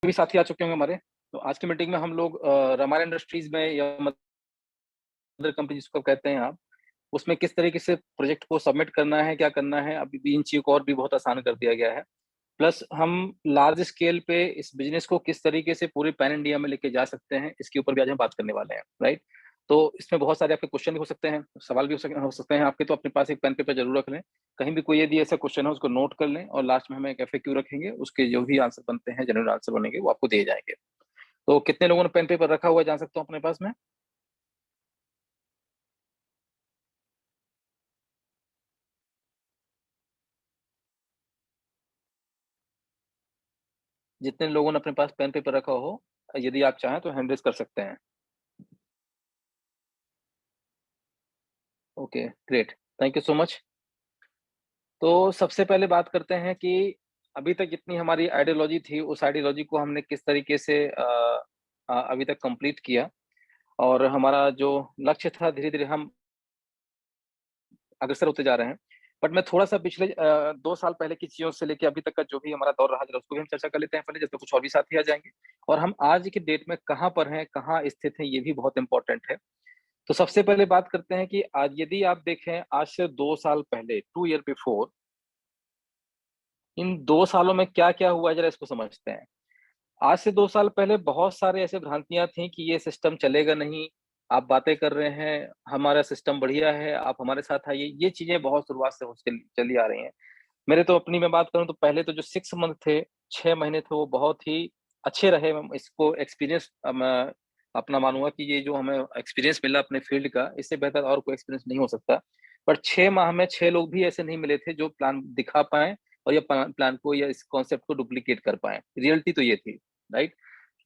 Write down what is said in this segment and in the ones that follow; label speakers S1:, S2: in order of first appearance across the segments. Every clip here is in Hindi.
S1: भी साथी आ चुके होंगे हमारे। तो आज की मीटिंग में हम लोग रामायण इंडस्ट्रीज़ में या मदर कंपनी जिसको कहते हैं आप, उसमें किस तरीके से प्रोजेक्ट को सबमिट करना है, क्या करना है, अभी भी इन चीज़ों को और भी बहुत आसान कर दिया गया है। प्लस हम लार्ज स्केल पे इस बिज़नेस को किस तरीके से पूरे पैन इंडिया में लेके जा सकते हैं, इसके ऊपर भी आज हम बात करने वाले हैं, राइट? तो इसमें बहुत सारे आपके क्वेश्चन भी हो सकते हैं, सवाल भी हो सकते हैं आपके, तो अपने पास एक पेन पेपर ज़रूर रख लें। कहीं भी कोई यदि ऐसा क्वेश्चन है, उसको नोट कर लें और लास्ट में हम एक एफएक्यू रखेंगे, उसके जो भी आंसर बनते हैं, जेन्युइन आंसर बनेंगे, वो आपको दिए जाएँगे। तो कितने लोगों ने पेन पेपर रखा हुआ है, जान सकता हूँ अपने पास में? जितने लोगों ने अपने पास पेन पेपर रखा हो, यदि आप चाहें तो हैंड रेज़ कर सकते हैं। Okay, great, thank you so much. तो सबसे पहले बात करते हैं कि अभी तक जितनी हमारी आइडियोलॉजी थी, उस आइडियोलॉजी को हमने किस तरीके से अभी तक कंप्लीट किया और हमारा जो लक्ष्य था, धीरे-धीरे हम अग्रसर होते जा रहे हैं। बट मैं थोड़ा-सा पिछले 2 साल पहले की चीज़ों से लेके अभी तक का जो भी हमारा दौर रहा, ज़रा उसको भी हम चर्चा कर लेते हैं पहले, जब तक कुछ और भी साथी आ जाएँगे। और हम आज की डेट में कहाँ पर हैं, कहाँ स्थित हैं, ये भी बहुत इम्पोर्टेंट है। तो सबसे पहले बात करते हैं कि आज यदि आप देखें, आज से 2 साल पहले, 2 ईयर बिफोर, इन 2 सालों में क्या-क्या हुआ है, ज़रा इसको समझते हैं। आज से 2 साल पहले बहुत सारे ऐसे भ्रांतियाँ थी कि ये सिस्टम चलेगा नहीं, आप बातें कर रहे हैं, हमारा सिस्टम बढ़िया है, आप हमारे साथ आइए, ये चीज़ें बहुत शुरुआत से हो चली आ रही हैं। मेरे तो अपनी मैं बात करूँ तो पहले तो जो 6 मंथ थे, 6 महीने थे, वो बहुत ही अच्छे रहे। मैं इसको एक्सपीरियंस मैं अपना मानूँगा कि ये जो हमें एक्सपीरियंस मिला अपने फील्ड का, इससे बेहतर और कोई एक्सपीरियंस नहीं हो सकता। पर 6 माह में 6 लोग भी ऐसे नहीं मिले थे जो प्लान दिखा पाएँ और या प्लान को या इस कॉन्सेप्ट को डुप्लीकेट कर पाएँ। रियलिटी तो ये थी, राइट?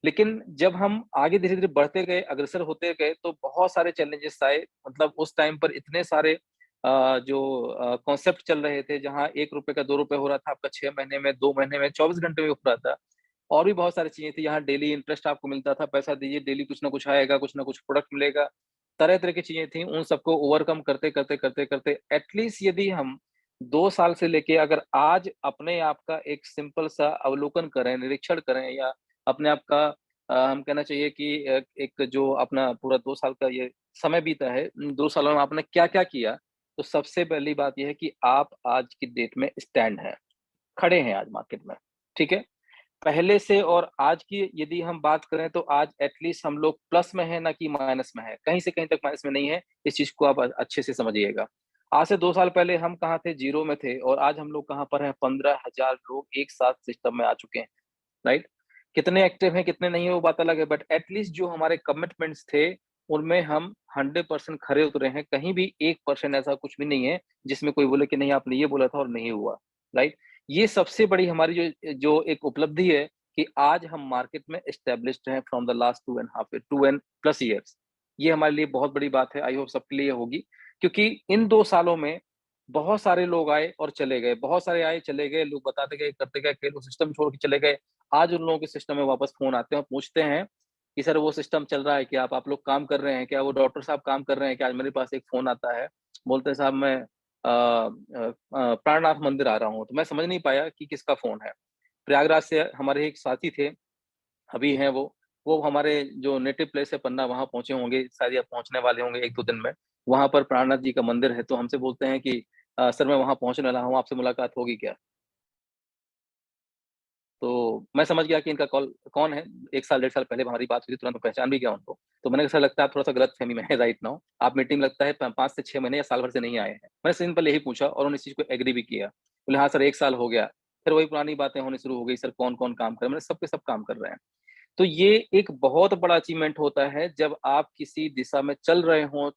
S1: लेकिन जब हम आगे धीरे-धीरे बढ़ते गए, अग्रसर होते गए, तो बहुत सारे चैलेंजेस आए। मतलब उस टाइम पर इतने सारे जो कॉन्सेप्ट चल रहे थे, जहाँ ₹1 का ₹2 हो रहा था, आपका 6 महीने में, 2 महीने में, 24 घंटे में हो रहा था। और भी बहुत सारी चीज़ें थी, यहाँ डेली इंटरेस्ट आपको मिलता था, पैसा दीजिए, डेली कुछ ना कुछ आएगा, कुछ ना कुछ प्रोडक्ट मिलेगा। तरह-तरह की चीज़ें थी, उन सबको ओवरकम करते एट लीस्ट यदि हम 2 साल से लेके अगर आज अपने आप का एक सिंपल सा अवलोकन करें, निरीक्षण करें या अपने आप का हम कहना चाहिए कि एक जो अपना पूरा 2 साल का ये समय बीता है, इन 2 सालों में आपने क्या-क्या किया? तो सबसे पहली बात ये है कि आप आज की डेट में स्टैंड हैं, खड़े हैं आज मार्केट में, ठीक है? पहले से और आज की यदि हम बात करें तो आज एट लीस्ट हम लोग प्लस में हैं, ना कि माइनस में हैं। कहीं से कहीं तक माइनस में नहीं है, इस चीज़ को आप अच्छे से समझिएगा। आज से 2 साल पहले हम कहाँ थे? ज़ीरो में थे और आज हम लोग कहाँ पर हैं? 15,000 लोग एक साथ सिस्टम में आ चुके हैं, राइट? कितने एक्टिव हैं, कितने नहीं है वो बात अलग है, बट एट लीस्ट जो हमारे कमिटमेंट्स थे, उनमें हम 100% खरे उतरे हैं। कहीं भी 1% ऐसा कुछ भी नहीं है, जिसमें कोई बोले कि नहीं आपने ये बोला था और नहीं हुआ, राइट? ये सबसे बड़ी हमारी जो जो एक उपलब्धि है कि आज हम मार्केट में एस्टेब्लिश्ड हैं from the last 2 and half 2 and plus years. ये हमारे लिए बहुत बड़ी बात है, आई होप सबके लिए होगी, क्योंकि इन 2 सालों में बहुत सारे लोग आए और चले गए, बहुत सारे आए, चले गए, लोग बताते गए, करते गए, फिर वो सिस्टम छोड़ के चले गए। आज उन लोगों के सिस्टम में वापस फ़ोन आते हैं और पूछते हैं कि सर वो सिस्टम चल रहा है क्या? आप लोग काम कर रहे हैं क्या? वो डॉक्टर साहब काम कर रहे हैं क्या? आज मेरे पास एक फ़ोन आता है, बोलते हैं साहब मैं प्राणनाथ मंदिर आ रहा हूँ, तो मैं समझ नहीं पाया कि किसका फ़ोन है। प्रयागराज से हमारे एक साथी थे, अभी हैं वो हमारे जो नेटिव प्लेस है पन्ना, वहाँ पहुँचे होंगे, शायद या पहुँचने वाले होंगे 1-2 दिन में। वहाँ पर प्राणनाथ जी का मंदिर है, तो हमसे बोलते हैं कि सर मैं वहाँ पहुँचने वाला हूँ, आपसे मुलाकात होगी क्या? तो मैं समझ गया कि इनका कॉल कौन है। 1 साल, डेढ़ साल पहले हमारी बात हुई थी, तुरंत मैं पहचान भी गया उनको। तो मैंने कहा सर लगता है आप थोड़ा-सा गलतफ़हमी में हैं राइट नाउ। आप मीटिंग लगता है प 5 से 6 महीने या साल भर से नहीं आए हैं। मैंने सिंपल यही पूछा और उन्होंने इस चीज़ को एग्री भी किया। बोले हाँ सर 1 साल हो गया। फिर वही पुरानी बातें होनी शुरू हो गई, सर कौन-कौन काम कर रहा है? मैंने सब के सब काम कर रहे हैं। तो ये एक बहुत बड़ा अचीवमेंट होता है जब आप किसी दिशा में चल रहे हों,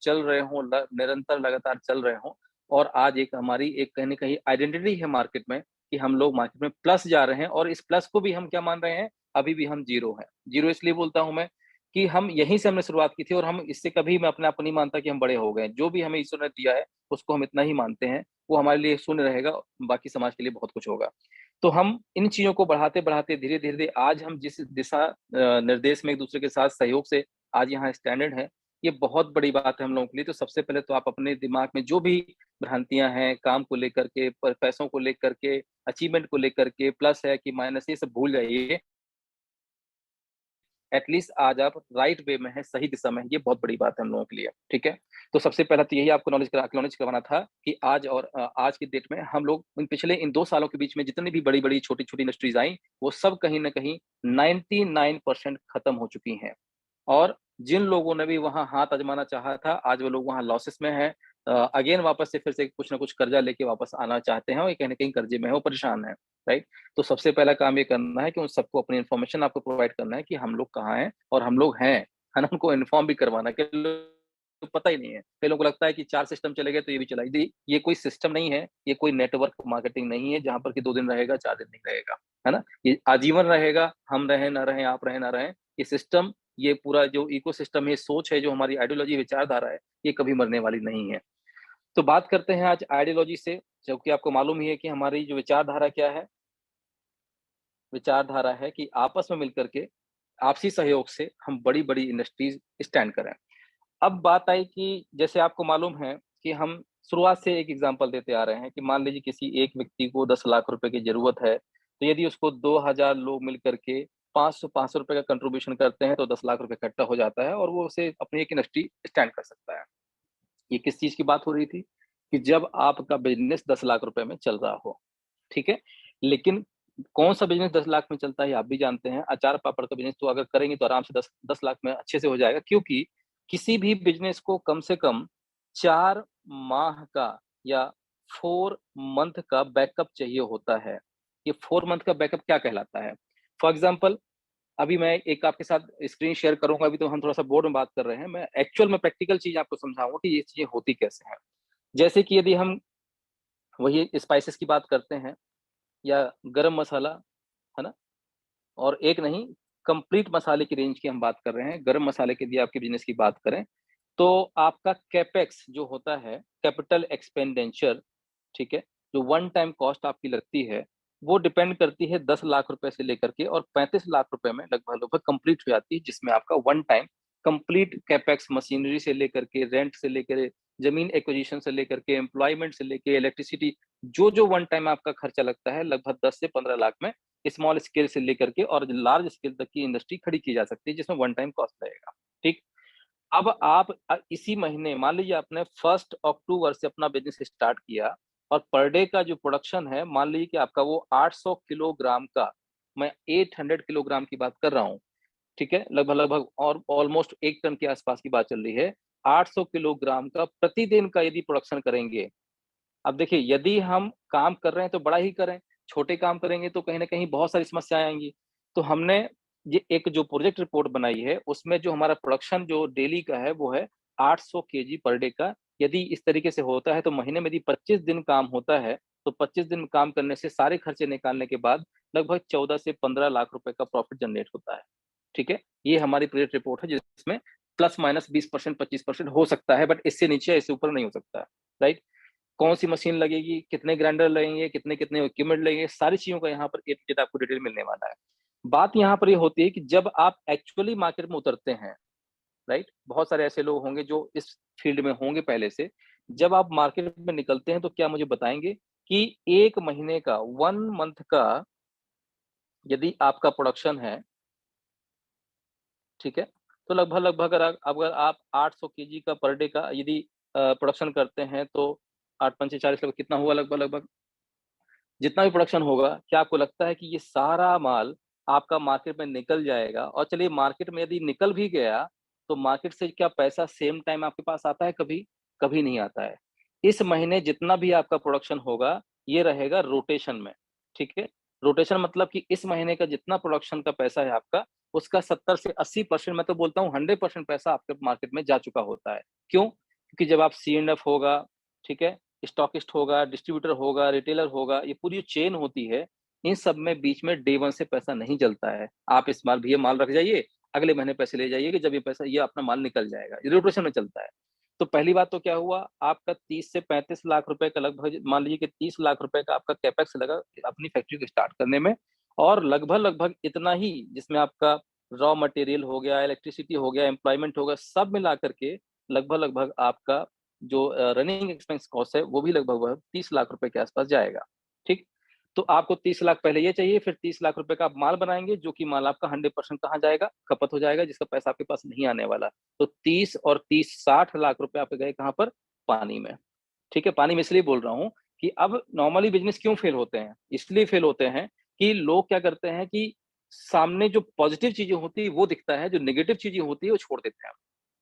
S1: निरंतर लगातार चल रहे हों और आज एक हमारी एक कहीं न कहीं आइडेंटिटी है मार्केट में कि हम लोग मार्केट में प्लस जा रहे हैं और इस प्लस को भी हम क्या मान रहे हैं, अभी भी हम ज़ीरो हैं। ज़ीरो इसलिए बोलता हूँ मैं कि हम यहीं से हमने शुरुआत की थी और हम इससे कभी मैं अपने आप को नहीं मानता कि हम बड़े हो गए हैं। जो भी हमें ईश्वर ने दिया है, उसको हम इतना ही मानते हैं। वो हमारे लिए शून्य रहेगा, बाकी समाज के लिए बहुत कुछ होगा। तो हम इन चीज़ों को बढ़ाते-बढ़ाते धीरे-धीरे आज हम जिस दिशा निर्देश में एक-दूसरे के साथ सहयोग से आज यहाँ स्टैंडर्ड हैं, ये बहुत बड़ी बात है हम लोगों के लिए। तो सबसे पहले तो आप अपने दिमाग में जो भी भ्रांतियाँ हैं, काम को लेकर के, प पैसों को लेकर के, अचीवमेंट को लेकर के, प्लस है कि माइनस ये सब भूल जाइए। एटलीस्ट आज आप राइट वे में है, सही दिशा में है, ये बहुत बड़ी बात है हम लोगों के लिए, ठीक है। तो सबसे पहला तो यही आपको नॉलेज करवाना था कि आज और आज की डेट में हम लोग इन 2 सालों के बीच में जितनी भी बड़ी बड़ी छोटी छोटी इंडस्ट्रीज आई, वो सब कहीं ना कहीं 99% खत्म हो चुकी हैं। और जिन लोगों ने भी वहां हाथ आजमाना चाहा था, आज वो लोग वहां लॉसेस में हैं। अगेन वापस से फिर से कुछ ना कुछ कर्जा लेके वापस आना चाहते हैं, और ये कहीं ना कहीं कर्जे में है, वो परेशान है, राइट। तो सबसे पहला काम ये करना है कि उन सबको अपनी इन्फॉर्मेशन आपको प्रोवाइड करना है कि हम लोग कहाँ हैं और हम लोग हैं, है ना। उनको इन्फॉर्म भी करवाना कि तो पता ही नहीं है। कई लोगों को लगता है कि 4 सिस्टम चले गए तो ये भी चला दी। ये कोई सिस्टम नहीं है, ये कोई नेटवर्क मार्केटिंग नहीं है जहाँ पर कि 2 दिन रहेगा, 4 दिन नहीं रहेगा, है ना? ये आजीवन रहेगा, हम रहें ना रहें, आप रहें ना रहें। ये सिस्टम, ये पूरा जो इकोसिस्टम है, सोच है, जो हमारी आइडियोलॉजी विचारधारा है, ये कभी मरने वाली नहीं है। तो बात करते हैं आज आइडियोलॉजी से, जबकि आपको मालूम ही है कि हमारी जो विचारधारा क्या है? विचारधारा है कि आपस में मिलकर के, आपसी सहयोग से हम बड़ी-बड़ी इंडस्ट्रीज़ स्टैंड करें। अब बात आई कि जैसे आपको मालूम है कि हम शुरुआत से एक एग्जांपल देते आ रहे हैं कि मान लीजिए किसी एक व्यक्ति को 10 लाख रुपए की ज़रूरत है, तो यदि उसको 2000 लोग मिल कर के 500-500 रुपए का कंट्रीब्यूशन करते हैं, तो 10 लाख रुपए इकट्ठा हो जाता है और वो उसे अपनी एक इंडस्ट्री स्टैंड कर सकता है। ये किस चीज़ की बात हो रही थी? कि जब आपका बिज़नेस 10 लाख रुपए में चल रहा हो, ठीक है? लेकिन कौन-सा बिज़नेस 10 लाख में चलता है, ये आप भी जानते हैं। अचार-पापड़ का बिज़नेस तो अगर करेंगे तो आराम से 10 लाख में अच्छे से हो जाएगा, क्योंकि किसी भी बिज़नेस को कम से कम 4 माह का या 4 मंथ का बैकअप चाहिए होता है। ये 4 मंथ का बैकअप क्या कहलाता है? फॉर एग्ज़ाम्पल, अभी मैं एक आपके साथ स्क्रीन शेयर करूँगा, अभी तो हम थोड़ा-सा बोर्ड में बात कर रहे हैं। मैं एक्चुअल में प्रैक्टिकल चीज़ आपको समझाऊँगा कि ये चीज़ें होती कैसे हैं। जैसे कि यदि हम वही स्पाइसेस की बात करते हैं या गरम मसाला, है ना? और एक नहीं, कंप्लीट मसाले की रेंज की हम बात कर रहे हैं। गरम मसाले के लिए आपके बिज़नेस की बात करें, तो आपका कैपेक्स जो होता है, कैपिटल एक्सपेंडिचर, ठीक है? जो वन टाइम कॉस्ट आपकी लगती है, वो डिपेंड करती है 10 लाख रुपए से लेकर के और 35 लाख रुपए में लगभग-लगभग कंप्लीट हो जाती है, जिसमें आपका one time complete capex machinery से लेकर के, रेंट से लेकर, ज़मीन एक्विजिशन से लेकर के, एम्प्लॉयमेंट से लेके, इलेक्ट्रिसिटी, जो-जो वन टाइम आपका खर्चा लगता है, लगभग 10 से 15 लाख में स्मॉल स्केल से लेकर के और लार्ज स्केल तक की इंडस्ट्री खड़ी की जा सकती है, जिसमें वन टाइम कॉस्ट लगेगा, ठीक? अब आप इसी महीने मान लीजिए आपने 1 अक्टूबर से अपना बिज़नेस स्टार्ट किया और पर डे का जो प्रोडक्शन है, मान लीजिए कि आपका वो 800 किलोग्राम का, मैं 800 किलोग्राम की बात कर रहा हूँ, ठीक है? लगभग-लगभग और ऑलमोस्ट 1 टन के आसपास की बात चल रही है। 800 किलोग्राम का प्रतिदिन का यदि प्रोडक्शन करेंगे, अब देखिए, यदि हम काम कर रहे हैं तो बड़ा ही करें, छोटे काम करेंगे तो कहीं न कहीं बहुत सारी समस्याएँ आएँगी। तो हमने ये एक जो प्रोजेक्ट रिपोर्ट बनाई है, उसमें जो हमारा प्रोडक्शन जो डेली का है, वो है 800 केजी पर डे का। यदि इस तरीके से होता है, तो महीने में यदि 25 दिन काम होता है, तो 25 दिन काम करने से सारे खर्चे निकालने के बाद लगभग 14 से 15 लाख रुपए का प्रॉफिट जनरेट होता है। ठीक है? ये हमारी प्रोजेक्ट रिपोर्ट है, जिसमें प्लस माइनस 20% 25% हो सकता है, बट इससे नीचे या इससे ऊपर नहीं हो सकता है, राइट? कौन-सी मशीन लगेगी, कितने ग्राइंडर लगेंगे, कितने-कितने इक्विपमेंट लगेंगे, सारी चीज़ों का यहाँ पर ए टू जेड आपको डिटेल मिलने वाला है। बात यहाँ पर ये होती है कि जब आप एक्चुअली मार्केट में उतरते हैं, राइट? बहुत सारे ऐसे लोग होंगे जो इस फील्ड में होंगे पहले से। जब आप मार्केट में निकलते हैं तो क्या मुझे बताएँगे कि 1 महीने का, 1 मंथ का यदि आपका प्रोडक्शन है, ठीक है? तो लगभग-लगभग अगर आप 800 केजी का पर डे का यदि प्रोडक्शन करते हैं, तो 8 पंचे 40, लगभग कितना हुआ लगभग-लगभग? जितना भी प्रोडक्शन होगा, क्या आपको लगता है कि ये सारा माल आपका मार्केट में निकल जाएगा? और चलिए, मार्केट में यदि निकल भी गया, तो मार्केट से क्या पैसा सेम टाइम आपके पास आता है कभी? कभी नहीं आता है। इस महीने जितना भी आपका प्रोडक्शन होगा, ये रहेगा रोटेशन में, ठीक है? रोटेशन मतलब कि इस महीने का जितना प्रोडक्शन का पैसा है आपका, उसका 70 से 80%, मैं तो बोलता हूँ 100% पैसा आपके मार्केट में जा चुका होता है। क्यों? क्योंकि जब आप सी एंड एफ होगा, ठीक है? स्टॉकिस्ट होगा, डिस्ट्रीब्यूटर होगा, रिटेलर होगा, ये पूरी जो चेन होती है, इन सब में बीच में डे 1 से पैसा नहीं चलता है। आप इस माल भैया माल रख जाइए, अगले महीने पैसे ले जाइए कि जब ये पैसा, ये अपना माल निकल जाएगा। ये रोटेशन में चलता है। तो पहली बात तो क्या हुआ, आपका 30 से 35 लाख रुपए का, लगभग मान लीजिए कि 30 लाख रुपए का आपका कैपेक्स लगा अपनी फैक्ट्री को स्टार्ट करने में, और लगभग-लगभग इतना ही जिसमें आपका रॉ मटेरियल हो गया, इलेक्ट्रिसिटी हो गया, एम्प्लॉयमेंट हो गया, सब मिला कर के लगभग-लगभग आपका जो रनिंग एक्सपेंस कॉस्ट है, वो भी लगभग 30 लाख रुपए के आसपास जाएगा, ठीक? तो आपको 30 लाख पहले ये चाहिए, फिर 30 लाख रुपए का आप माल बनाएंगे, जो कि माल आपका 100% कहाँ जाएगा, खपत हो जाएगा, जिसका पैसा आपके पास नहीं आने वाला। तो 30 और 30 60 लाख रुपए आपके गए कहाँ पर, पानी में। ठीक है, पानी में इसलिए बोल रहा हूँ कि अब नॉर्मली बिजनेस क्यों फेल होते हैं, इसलिए फेल होते हैं कि लोग क्या करते हैं कि सामने जो पॉजिटिव चीजें होती है वो दिखता है, जो नेगेटिव चीजें होती है वो छोड़ देते हैं।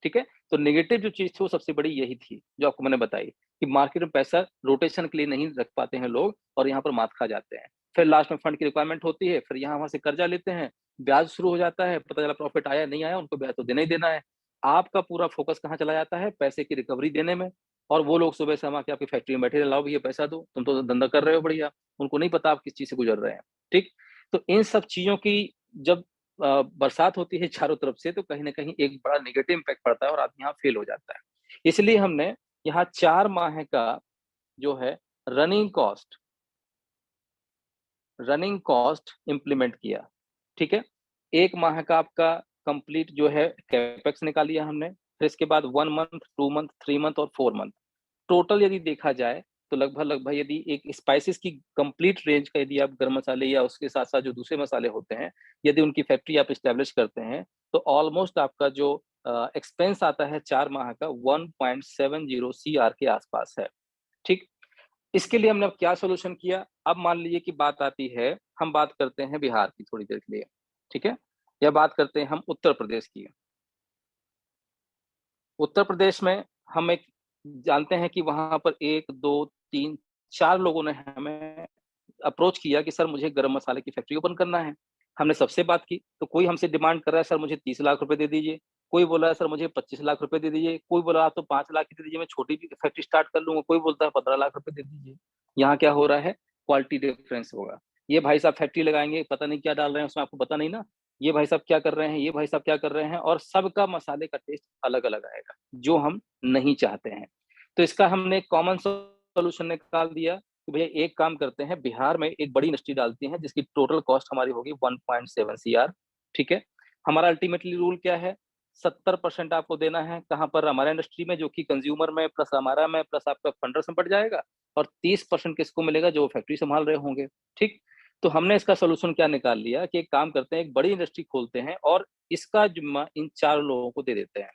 S1: ठीक है, तो नेगेटिव जो चीज थी वो सबसे बड़ी यही थी जो आपको मैंने बताई, कि मार्केट में पैसा रोटेशन के लिए नहीं रख पाते हैं लोग, और यहाँ पर मात खा जाते हैं। फिर लास्ट में फंड की रिक्वायरमेंट होती है, फिर यहाँ वहां से कर्जा लेते हैं, ब्याज शुरू हो जाता है, पता चला प्रॉफिट आया नहीं आया, उनको ब्याज तो देना ही देना है। आपका पूरा फोकस कहाँ चला जाता है, पैसे की रिकवरी देने में। और वो लोग सुबह से हम आके आपकी फैक्ट्री में बैठे रहे, लाओ भैया पैसा दो, तुम तो धंधा कर रहे हो बढ़िया। उनको नहीं पता आप किस चीज से गुजर रहे हैं। ठीक, तो इन सब चीजों की जब बरसात होती है चारों तरफ से, तो कहीं ना कहीं एक बड़ा नेगेटिव इम्पैक्ट पड़ता है और आदमी यहाँ फेल हो जाता है। इसलिए हमने यहाँ 4 माह का जो है running cost running cost implement किया। ठीक है, 1 माह का आपका कंप्लीट जो है कैपेक्स निकाल लिया हमने, फिर इसके बाद 1 मंथ, 2 मंथ, 3 मंथ और 4 मंथ, टोटल यदि देखा जाए तो लगभग लगभग यदि एक स्पाइसेस की कंप्लीट रेंज का यदि आप गर्म मसाले या उसके साथ साथ जो दूसरे मसाले होते हैं, यदि उनकी फैक्ट्री आप इस्टेब्लिश करते हैं, तो ऑलमोस्ट आपका जो एक्सपेंस आता है 4 माह का 1.70 CR के आसपास है। ठीक, इसके लिए हमने अब क्या सोल्यूशन किया, अब मान लीजिए कि बात आती है, हम बात करते हैं बिहार की थोड़ी देर के लिए। ठीक है, या बात करते हैं हम उत्तर प्रदेश की। उत्तर प्रदेश में हम एक जानते हैं कि वहां पर 1 2 3 4 लोगों ने हमें अप्रोच किया कि सर मुझे गरम मसाले की फैक्ट्री ओपन करना है। हमने सबसे बात की, तो कोई हमसे डिमांड कर रहा है सर मुझे 30 लाख रुपए दे दीजिए, कोई बोला है सर मुझे 25 लाख रुपए दे दीजिए, कोई बोला आप तो 5 लाख की दे दीजिए, मैं छोटी भी फैक्ट्री स्टार्ट कर लूंगा, कोई बोलता है 15 लाख रुपए दे दीजिए। यहाँ क्या हो रहा है, क्वालिटी डिफरेंस होगा। ये भाई साहब फैक्ट्री लगाएंगे, पता नहीं क्या डाल रहे हैं उसमें, आपको पता नहीं ना, ये भाई साहब क्या कर रहे हैं, ये भाई साहब क्या कर रहे हैं, और सबका मसाले का टेस्ट अलग अलग आएगा, जो हम नहीं चाहते हैं। तो इसका हमने कॉमन सोल्यूशन निकाल दिया कि भैया एक काम करते हैं, बिहार में एक बड़ी इंडस्ट्री डालती हैं जिसकी टोटल कॉस्ट हमारी होगी 1.7 CR। ठीक है, हमारा अल्टीमेटली रूल क्या है, 70% आपको देना है कहाँ पर, हमारा इंडस्ट्री में, जो कि कंज्यूमर में प्लस हमारा में प्लस आपका फंडर्स में पड़ जाएगा, और 30% किसको मिलेगा, जो फैक्ट्री संभाल रहे होंगे। ठीक, तो हमने इसका सोल्यूशन क्या निकाल लिया कि एक काम करते हैं, एक बड़ी इंडस्ट्री खोलते हैं और इसका जिम्मा इन 4 लोगों को दे देते हैं।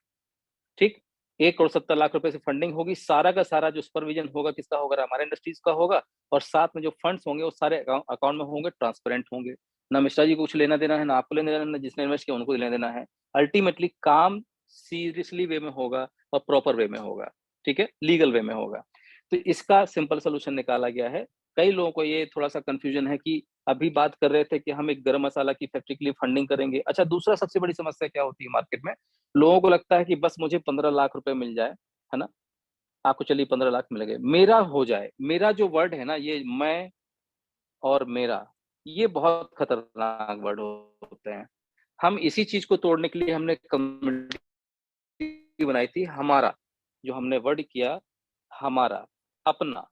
S1: ठीक, 1 करोड़ 70 लाख रुपए से फंडिंग होगी, सारा का सारा जो सुपरविजन होगा किसका होगा, हमारे इंडस्ट्रीज का होगा, और साथ में जो फंड्स होंगे वो सारे अकाउंट में होंगे, ट्रांसपेरेंट होंगे। ना मिश्रा जी को कुछ लेना देना है, ना आपको लेना देना है, ना जिसने इन्वेस्ट किया उनको लेना देना है। अल्टीमेटली काम सीरियसली वे में होगा और प्रॉपर वे में होगा। ठीक है, लीगल वे में होगा। तो इसका सिंपल सोल्यूशन निकाला गया है। कई लोगों को ये थोड़ा सा कंफ्यूजन है कि अभी बात कर रहे थे कि हम एक गरम मसाला की फैक्ट्री के लिए फंडिंग करेंगे। अच्छा, दूसरा सबसे बड़ी समस्या क्या होती है मार्केट में, लोगों को लगता है कि बस मुझे 15 लाख रुपए मिल जाए, है ना, आपको चलिए 15 लाख मिल गए, मेरा हो जाए। मेरा जो वर्ड है ना, ये मैं और मेरा, ये बहुत खतरनाक वर्ड होते हैं। हम इसी चीज को तोड़ने के लिए हमने कम्युनिटी बनाई थी, हमारा, जो हमने वर्ड किया, हमारा, अपना।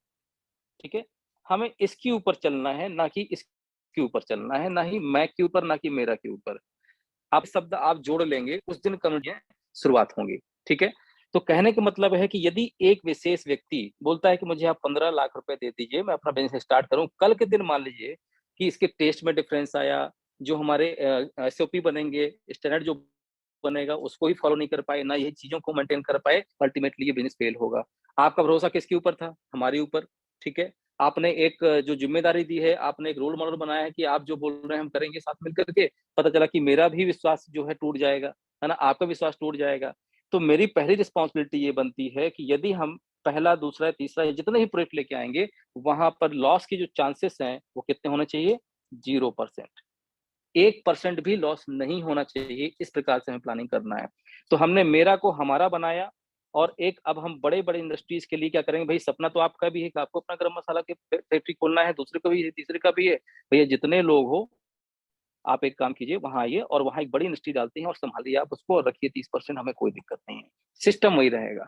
S1: ठीक है, हमें इसके ऊपर चलना है, ना कि इसके ऊपर चलना है, ना ही मैं के ऊपर, ना कि मेरा के ऊपर। आप शब्द आप जोड़ लेंगे, उस दिन कम्युनिटी शुरुआत होंगी। ठीक है, तो कहने का मतलब है कि यदि एक विशेष व्यक्ति बोलता है कि मुझे आप 15 लाख रुपए दे दीजिए, मैं अपना बिजनेस स्टार्ट करूं, कल के दिन मान लीजिए कि इसके टेस्ट में डिफरेंस आया, जो हमारे SOP बनेंगे, स्टैंडर्ड जो बनेगा उसको ही फॉलो नहीं कर पाए, ना ये चीजों को मेंटेन कर पाए, अल्टीमेटली ये बिजनेस फेल होगा। आपका भरोसा किसके ऊपर था, हमारे ऊपर। ठीक है, आपने एक जो जिम्मेदारी दी है, आपने एक रोल मॉडल बनाया है कि आप जो बोल रहे हैं हम करेंगे साथ मिलकर के, पता चला कि मेरा भी विश्वास जो है टूट जाएगा, है ना, आपका विश्वास टूट जाएगा। तो मेरी पहली रिस्पॉन्सिबिलिटी ये बनती है कि यदि हम पहला, दूसरा, तीसरा जितने भी प्रोजेक्ट लेके आएंगे, वहां पर लॉस की जो चांसेस हैं वो कितने होने चाहिए, 0%। 1% भी लॉस नहीं होना चाहिए, इस प्रकार से हमें प्लानिंग करना है। तो हमने मेरा को हमारा बनाया, और एक अब हम बड़े बड़े इंडस्ट्रीज के लिए क्या करेंगे, भाई सपना तो आपका भी है कि आपको अपना गरम मसाला की फैक्ट्री खोलना है, दूसरे का भी है, तीसरे का भी है। भैया जितने लोग हो, आप एक काम कीजिए, वहां आइए और वहां एक बड़ी इंडस्ट्री डालती हैं और संभालिए आप उसको, और रखिए 30%, हमें कोई दिक्कत नहीं है। सिस्टम वही रहेगा,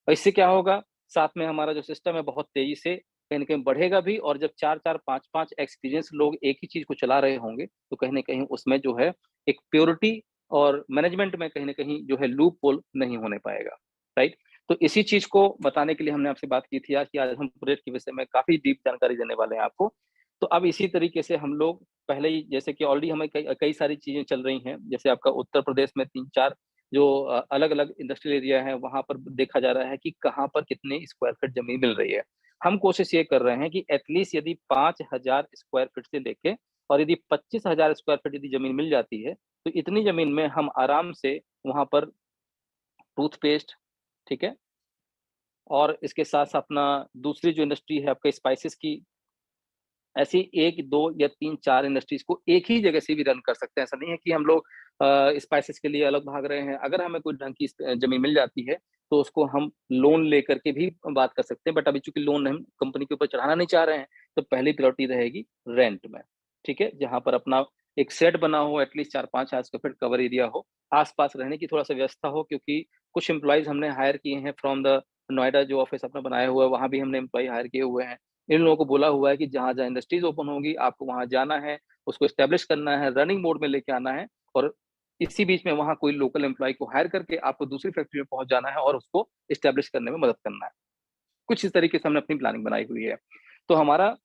S1: और इससे क्या होगा, साथ में हमारा जो सिस्टम है बहुत तेजी से कहीं ना कहीं बढ़ेगा भी, और जब 4 4 5 5 एक्सपीरियंस लोग एक ही चीज को चला रहे होंगे, तो कहीं ना कहीं उसमें जो है एक प्योरिटी और मैनेजमेंट में कहीं ना कहीं जो है लूप होल नहीं होने पाएगा। राइट, तो इसी चीज को बताने के लिए हमने आपसे बात की थी आज, कि आज हम प्रोजेक्ट के विषय में काफी डीप जानकारी देने वाले हैं आपको। तो अब इसी तरीके से हम लोग पहले ही, जैसे कि ऑलरेडी हमें कई सारी चीज़ें चल रही हैं, जैसे आपका उत्तर प्रदेश में 3-4 जो अलग-अलग इंडस्ट्रियल एरिया है, वहाँ पर देखा जा रहा है कि कहाँ पर कितने स्क्वायर फीट ज़मीन मिल रही है। हम कोशिश ये कर रहे हैं कि एटलीस्ट यदि 5,000 स्क्वायर फीट से लेके और यदि 25,000 स्क्वायर फीट यदि ज़मीन मिल जाती है, तो इतनी ज़मीन में हम आराम से वहाँ पर टूथपेस्ट, ठीक है? और इसके साथ-साथ अपना दूसरी जो इंडस्ट्री है आपका स्पाइसेस की, ऐसी 1, 2 या 3, 4 इंडस्ट्रीज़ को एक ही जगह से भी रन कर सकते हैं। ऐसा नहीं है कि हम लोग स्पाइसेस के लिए अलग भाग रहे हैं। अगर हमें कोई ढंग की ज़मीन मिल जाती है, तो उसको हम लोन लेकर के भी बात कर सकते हैं। बट अभी चूँकि लोन हम कंपनी के ऊपर चढ़ाना नहीं चाह रहे हैं, तो पहली प्रायोरिटी रहेगी रेंट में, ठीक है? जहाँ पर अपना एक शेड बना हो, एटलीस्ट 4-5 हज़ार स्क्वायर फीट कवर एरिया हो, आस-पास रहने की थोड़ा-सा व्यवस्था हो, क्योंकि कुछ एम्प्लॉइज़ हमने हायर किए हैं फ्रॉम द नोएडा, जो ऑफ़िस अपना बनाया हुआ है, वहाँ भी हमने एम्प्लॉयी हायर किए हुए हैं। इन लोगों को बोला हुआ है कि जहाँ-जहाँ इंडस्ट्रीज़ ओपन होंगी, आपको वहाँ जाना है, उसको एस्टेब्लिश करना है, रनिंग मोड में लेके आना है, और इसी बीच में वहाँ कोई लोकल एम्प्लॉयी को हायर करके आपको दूसरी फैक्ट्री में पहुँच जाना है और उसको एस्टेब्लिश करने में मदद करना है। कुछ इस तरीके से हमने अपनी प्लानिंग बनाई हुई है। तो हमारा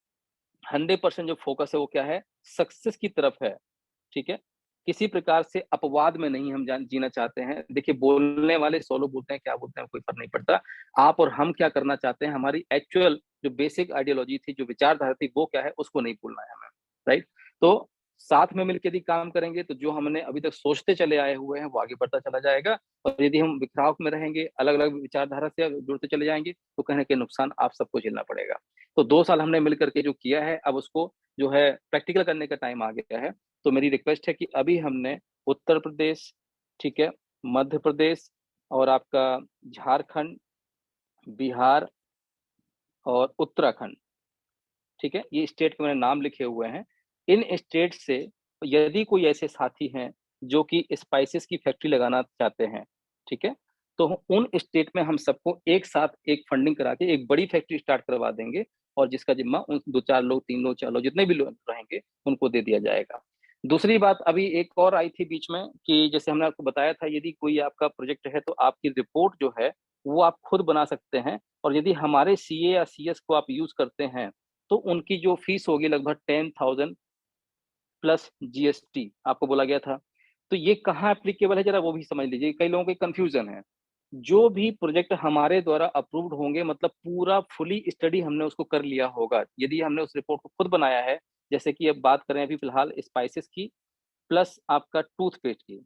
S1: 100% जो फ़ोकस है वो क्या है? सक्सेस की तरफ है, ठीक है? किसी प्रकार से अपवाद में नहीं हम जीना चाहते हैं। देखिए, बोलने वाले 100 लोग बोलते हैं, क्या बोलते हैं, कोई फ़र्क नहीं पड़ता। आप और हम क्या करना चाहते हैं, हमारी एक्चुअल जो बेसिक आइडियोलॉजी थी, जो विचारधारा थी, वो क्या है, उसको नहीं भूलना है हमें, राइट? तो साथ में मिलके यदि काम करेंगे, तो जो हमने अभी तक सोचते चले आए हुए हैं, वो आगे बढ़ता चला जाएगा, और यदि हम बिखराव में रहेंगे, अलग-अलग विचारधारा से जुड़ते चले जाएँगे, तो कहीं न कहीं नुकसान आप सबको झेलना पड़ेगा। तो 2 साल हमने मिल कर के जो किया है, अब उसको जो है प्रैक्टिकल करने का टाइम आ गया है। तो मेरी रिक्वेस्ट है कि अभी हमने उत्तर प्रदेश, ठीक है, मध्य प्रदेश और आपका झारखंड, बिहार और उत्तराखंड, ठीक है? ये स्टेट के मैंने नाम लिखे हुए हैं। इन स्टेट से यदि कोई ऐसे साथी हैं, जो कि स्पाइसेस की फैक्ट्री लगाना चाहते हैं, ठीक है? तो उन स्टेट में हम सबको एक साथ एक फंडिंग करा के एक बड़ी फैक्ट्री स्टार्ट करवा देंगे, और जिसका ज़िम्मा उन 2-4 लोग, 3 लोग, 4 लोग, जितने भी लोग रहेंगे, उनको दे दिया जाएगा। दूसरी बात अभी एक और आई थी बीच में, कि जैसे हमने आपको बताया था, यदि कोई आपका प्रोजेक्ट है, तो आपकी रिपोर्ट जो है, वो आप खुद बना सकते हैं, और यदि हमारे सीए या सीएस को आप यूज़ करते हैं, तो उनकी जो फीस होगी लगभग 10,000 प्लस जीएसटी आपको बोला गया था। तो ये कहाँ एप्लीकेबल है, ज़रा वो भी समझ लीजिए, कई लोगों को कन्फ्यूज़न है। जो भी प्रोजेक्ट हमारे द्वारा अप्रूव्ड होंगे, मतलब पूरा फुली स्टडी हमने उसको कर लिया होगा। यदि हमने उस रिपोर्ट को खुद बनाया है, जैसे कि अब बात करें अभी फ़िलहाल स्पाइसेस की, प्लस आपका टूथपेस्ट की,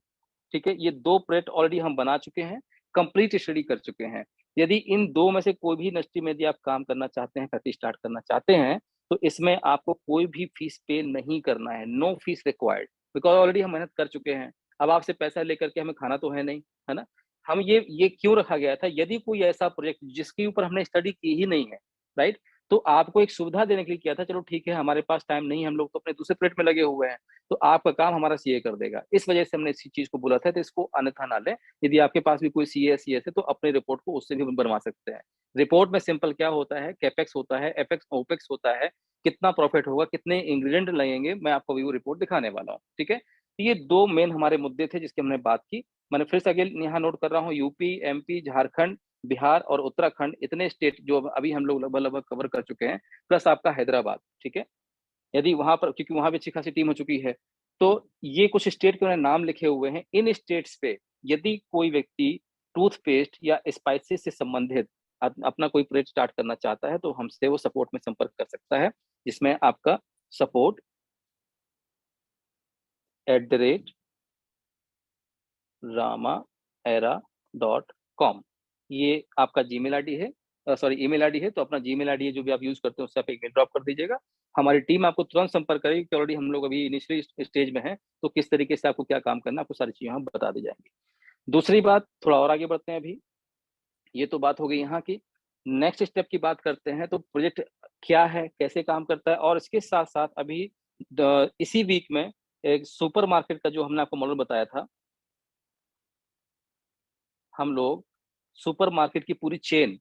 S1: ठीक है? ये 2 प्रोडक्ट ऑलरेडी हम बना चुके हैं, कंप्लीट स्टडी कर चुके हैं। यदि इन 2 में से कोई भी इंडस्ट्री में यदि आप काम करना चाहते हैं, फैक्ट्री स्टार्ट करना चाहते हैं, तो इसमें आपको कोई भी फीस पे नहीं करना है, no fees required, because already हम मेहनत कर चुके हैं। अब आपसे पैसा लेकर के हमें खाना तो है नहीं, है ना? हम ये क्यों रखा गया था, यदि कोई ऐसा प्रोजेक्ट जिसके ऊपर हमने स्टडी की ही नहीं है, राइट? तो आपको एक सुविधा देने के लिए किया था, चलो ठीक है, हमारे पास टाइम नहीं है, हम लोग तो अपने दूसरे प्रोजेक्ट में लगे हुए हैं। तो आपका काम हमारा सीए कर देगा। इस वजह से हमने इसी चीज़ को बोला था, तो इसको अन्यथा ना लें। यदि आपके पास भी कोई सीए या सीएस है, तो अपनी रिपोर्ट को उससे भी बनवा सकते हैं। रिपोर्ट में सिंपल क्या होता है, कैपेक्स होता है, एपेक्स ओपेक्स होता है, कितना प्रॉफिट होगा, कितने इंग्रीडिएंट लगेंगे, मैं आपको अभी वो रिपोर्ट दिखाने वाला हूँ, ठीक है? तो ये 2 मेन हमारे मुद्दे थे जिसकी हमने बात की। मैंने फिर से अगेन यहाँ नोट कर रहा हूँ, यूपी, एमपी, झारखंड, बिहार और उत्तराखंड, इतने स्टेट जो अभी हम लोग लगभग-लगभग कवर कर चुके हैं, प्लस आपका हैदराबाद, ठीक है? यदि वहाँ पर, क्योंकि वहाँ भी अच्छी खासी टीम हो चुकी है, तो ये कुछ स्टेट के उन्होंने नाम लिखे हुए हैं। इन स्टेट्स पे यदि कोई व्यक्ति टूथपेस्ट या स्पाइसेस से संबंधित अपना कोई प्रोजेक्ट स्टार्ट करना चाहता है, तो हमसे वो सपोर्ट में संपर्क कर सकता है, जिसमें आपका support@ramaera.com, ये आपका जीमेल आईडी है, सॉरी ईमेल आईडी है, तो अपना जीमेल आईडी जो भी आप यूज़ करते हो, उससे आप एक मेल ड्रॉप कर दीजिएगा। हमारी टीम आपको तुरंत संपर्क करेगी कि ऑलरेडी हम लोग अभी इनिशियली स्टेज में हैं, तो किस तरीके से आपको क्या काम करना है, आपको सारी चीज़ें हम बता दी जाएँगी। दूसरी बात, थोड़ा और आगे बढ़ते हैं अभी, ये तो बात हो गई यहाँ की। नेक्स्ट स्टेप की बात करते हैं, तो प्रोजेक्ट क्या है, कैसे काम करता है, और इसके साथ-साथ अभी इसी वीक में एक सुपरमार्केट का जो हमने आपको मॉडल बताया था, हम लोग सुपरमार्केट की पूरी चेन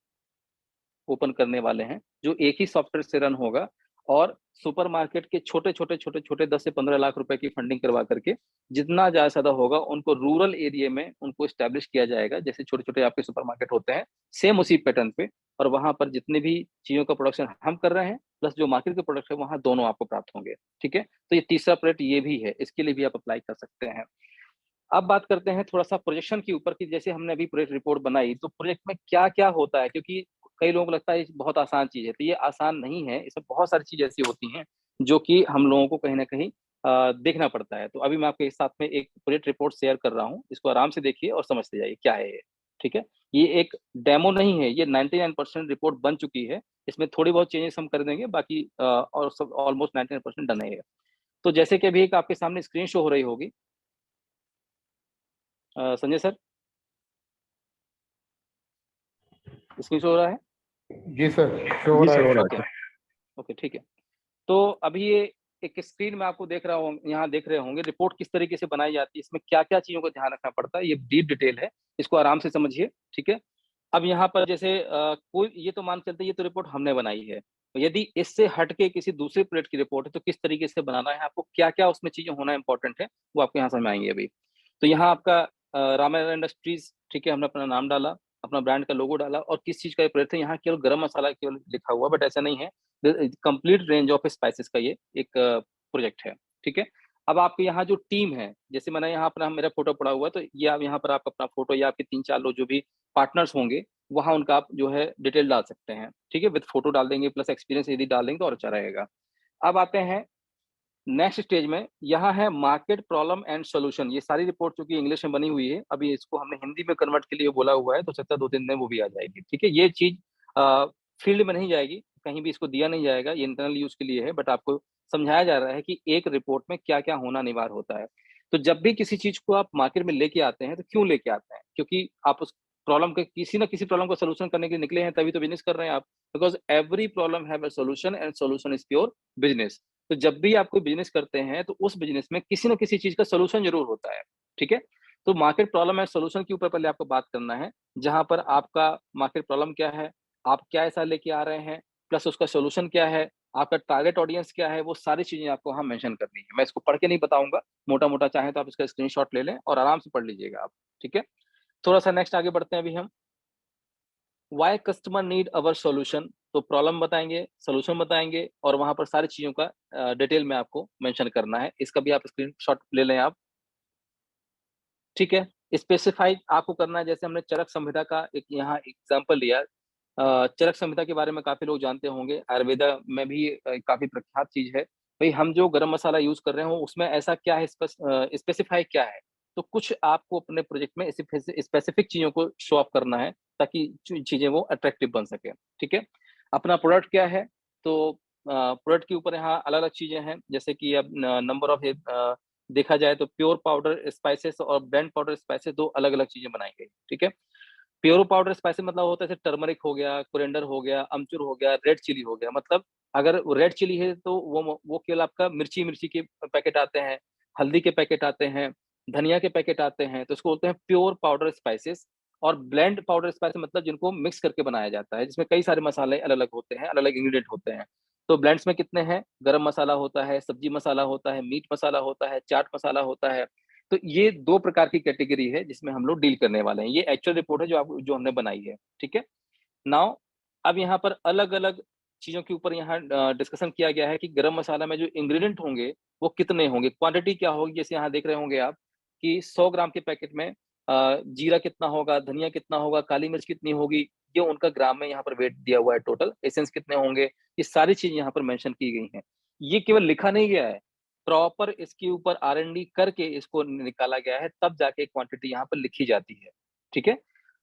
S1: ओपन करने वाले हैं, जो एक ही सॉफ्टवेयर से रन होगा, और सुपरमार्केट के छोटे-छोटे 10 से 15 लाख रुपए की फंडिंग करवा करके, जितना ज़्यादा होगा उनको रूरल एरिया में उनको एस्टेब्लिश किया जाएगा। जैसे छोटे-छोटे आपके सुपरमार्केट होते हैं, सेम उसी पैटर्न पे, और वहाँ पर जितने भी चीज़ों का प्रोडक्शन हम कर रहे हैं, प्लस जो मार्केट के प्रोडक्ट है वहाँ दोनों आपको प्राप्त होंगे। ठीक है, तो ये तीसरा प्रोजेक्ट ये भी है, इसके लिए भी आप अप्लाई कर सकते हैं। अब बात करते हैं थोड़ा सा प्रोजेक्शन के ऊपर कि जैसे हमने अभी प्रोजेक्ट रिपोर्ट बनाई, तो प्रोजेक्ट में क्या क्या होता है, क्योंकि कई लोगों को लगता है ये बहुत आसान चीज है, तो ये आसान नहीं है। इसमें बहुत सारी चीजें ऐसी होती हैं जो कि हम लोगों को कहीं ना कहीं देखना पड़ता है। तो अभी मैं आपके साथ में एक प्रोजेक्ट रिपोर्ट शेयर कर रहा हूँ, इसको आराम से देखिए और समझते जाइए क्या है ये। ठीक है, ये एक डेमो नहीं है, ये 99% रिपोर्ट बन चुकी है। इसमें थोड़ी बहुत चेंजेस हम कर देंगे, बाकी और सब ऑलमोस्ट 99% डन है। तो जैसे कि अभी एक आपके सामने स्क्रीन शो हो रही होगी, संजय सर, स्क्रीन शो हो रहा है?
S2: जी सर, शो हो
S3: जी
S2: रहा
S3: सर,
S2: है।
S3: हो रहा
S1: ओके,
S3: है।
S1: ओके, ठीक है। तो अभी ये एक स्क्रीन में आपको देख रहा हूँ, यहाँ देख रहे होंगे रिपोर्ट किस तरीके से बनाई जाती है, इसमें क्या क्या चीजों का ध्यान रखना पड़ता है, ये डीप डिटेल है, इसको आराम से समझिए। ठीक है, अब यहाँ पर जैसे कोई ये तो मान चलते ये तो रिपोर्ट हमने बनाई है, तो यदि इससे हट के किसी दूसरे प्रोजेक्ट की रिपोर्ट है तो किस तरीके से बनाना है, आपको क्या क्या उसमें चीजें होना इंपॉर्टेंट है, वो आपको यहाँ समझ में आएंगे अभी। तो यहाँ आपका रामायण इंडस्ट्रीज, ठीक है, हमने अपना नाम डाला, अपना ब्रांड का लोगो डाला, और किस चीज का ये प्रोजेक्ट है, यहाँ केवल गरम मसाला केवल लिखा हुआ, बट ऐसा नहीं है, कंप्लीट रेंज ऑफ स्पाइसेस का ये एक प्रोजेक्ट है। ठीक है, अब आपके यहाँ जो टीम है, जैसे मैंने यहाँ अपना मेरा फोटो पड़ा हुआ है, तो ये आप यहाँ पर आप अपना फोटो या आपके 3-4 लोग जो भी पार्टनर्स होंगे, वहां उनका आप जो है डिटेल डाल सकते हैं। ठीक है, विद फोटो डाल देंगे प्लस एक्सपीरियंस यदि डाल देंगे तो और अच्छा रहेगा। अब आते हैं नेक्स्ट स्टेज में, यहाँ है मार्केट प्रॉब्लम एंड सोल्यूशन। ये सारी रिपोर्ट चूंकि इंग्लिश में बनी हुई है, अभी इसको हमने हिंदी में कन्वर्ट के लिए बोला हुआ है, तो सकता है 2-3 दिन में वो भी आ जाएगी। ठीक है, ये चीज फील्ड में नहीं जाएगी, कहीं भी इसको दिया नहीं जाएगा, ये इंटरनल यूज के लिए है, बट आपको समझाया जा रहा है कि एक रिपोर्ट में क्या क्या होना अनिवार्य होता है। तो जब भी किसी चीज को आप मार्केट में लेके आते हैं, तो क्यों लेके आते हैं, क्योंकि आप उस प्रॉब्लम के किसी ना किसी प्रॉब्लम का सोल्यूशन करने के लिए निकले हैं, तभी तो बिजनेस कर रहे हैं आप। Because every problem have a solution and solution is pure business. तो जब भी आप कोई बिजनेस करते हैं, तो उस बिजनेस में किसी ना किसी चीज का सोल्यूशन जरूर होता है। ठीक है, तो मार्केट प्रॉब्लम है सोल्यूशन के ऊपर पहले आपको बात करना है, जहां पर आपका मार्केट प्रॉब्लम क्या है, आप क्या ऐसा लेके आ रहे हैं, प्लस उसका सोल्यूशन क्या है, आपका टारगेट ऑडियंस क्या है, वो सारी चीजें आपको वहां मेंशन करनी है। मैं इसको पढ़ के नहीं बताऊंगा, मोटा मोटा चाहे तो आप इसका स्क्रीनशॉट ले लें और आराम से पढ़ लीजिएगा आप। ठीक है, थोड़ा सा नेक्स्ट आगे बढ़ते हैं अभी हम। वाई कस्टमर नीड अवर सोल्यूशन, तो प्रॉब्लम बताएंगे, सोल्यूशन बताएंगे, और वहां पर सारी चीजों का डिटेल में आपको मेंशन करना है। इसका भी आप स्क्रीनशॉट ले लें आप। ठीक है, स्पेसिफाइड आपको करना है, जैसे हमने चरक संहिता का एक यहाँ एग्जांपल लिया। चरक संहिता के बारे में काफी लोग जानते होंगे, आयुर्वेदा में भी काफी प्रख्यात चीज है। भाई हम जो गरम मसाला यूज कर रहे हो उसमें ऐसा क्या है, स्पेसिफाई क्या है, तो कुछ आपको अपने प्रोजेक्ट में स्पेसिफिक चीजों को शो ऑफ करना है, ताकि चीजें वो अट्रैक्टिव बन सके। ठीक है, अपना प्रोडक्ट क्या है, तो प्रोडक्ट के ऊपर यहाँ अलग अलग चीजें हैं, जैसे कि अब नंबर ऑफ देखा जाए तो प्योर पाउडर स्पाइसेस और ब्लेंड पाउडर स्पाइसेस दो अलग अलग चीजें बनाई गई। ठीक है, प्योर पाउडर स्पाइसेस मतलब होता है जैसे टर्मरिक हो गया, कोरिएंडर हो गया, अमचूर हो गया, रेड चिली हो गया। मतलब अगर रेड चिली है तो वो केवल आपका मिर्ची मिर्ची के पैकेट आते हैं, हल्दी के पैकेट आते हैं, धनिया के पैकेट आते हैं, तो इसको बोलते हैं प्योर पाउडर स्पाइसेस। और ब्लेंड पाउडर स्पाइसेस मतलब जिनको मिक्स करके बनाया जाता है, जिसमें कई सारे मसाले अलग अलग होते हैं, अलग अलग इंग्रेडिएंट होते हैं। तो ब्लेंड्स में कितने हैं, गरम मसाला होता है, सब्जी मसाला होता है, मीट मसाला होता है, चाट मसाला होता है। तो ये 2 प्रकार की कैटेगरी है जिसमें हम लोग डील करने वाले हैं। ये एक्चुअल रिपोर्ट है जो हमने बनाई है। ठीक है, नाउ अब यहाँ पर अलग अलग चीजों के ऊपर यहाँ डिस्कशन किया गया है कि गरम मसाला में जो इंग्रेडिएंट होंगे वो कितने होंगे, क्वांटिटी क्या होगी। जैसे यहाँ देख रहे होंगे आप कि 100 ग्राम के पैकेट में जीरा कितना होगा, धनिया कितना होगा, काली मिर्च कितनी होगी, ये उनका ग्राम में यहाँ पर वेट दिया हुआ है। टोटल एसेंस कितने होंगे, ये सारी चीज यहाँ पर मेंशन की गई हैं। ये केवल लिखा नहीं गया है, प्रॉपर इसके ऊपर R&D करके इसको निकाला गया है, तब जाके क्वांटिटी यहाँ पर लिखी जाती है। ठीक है,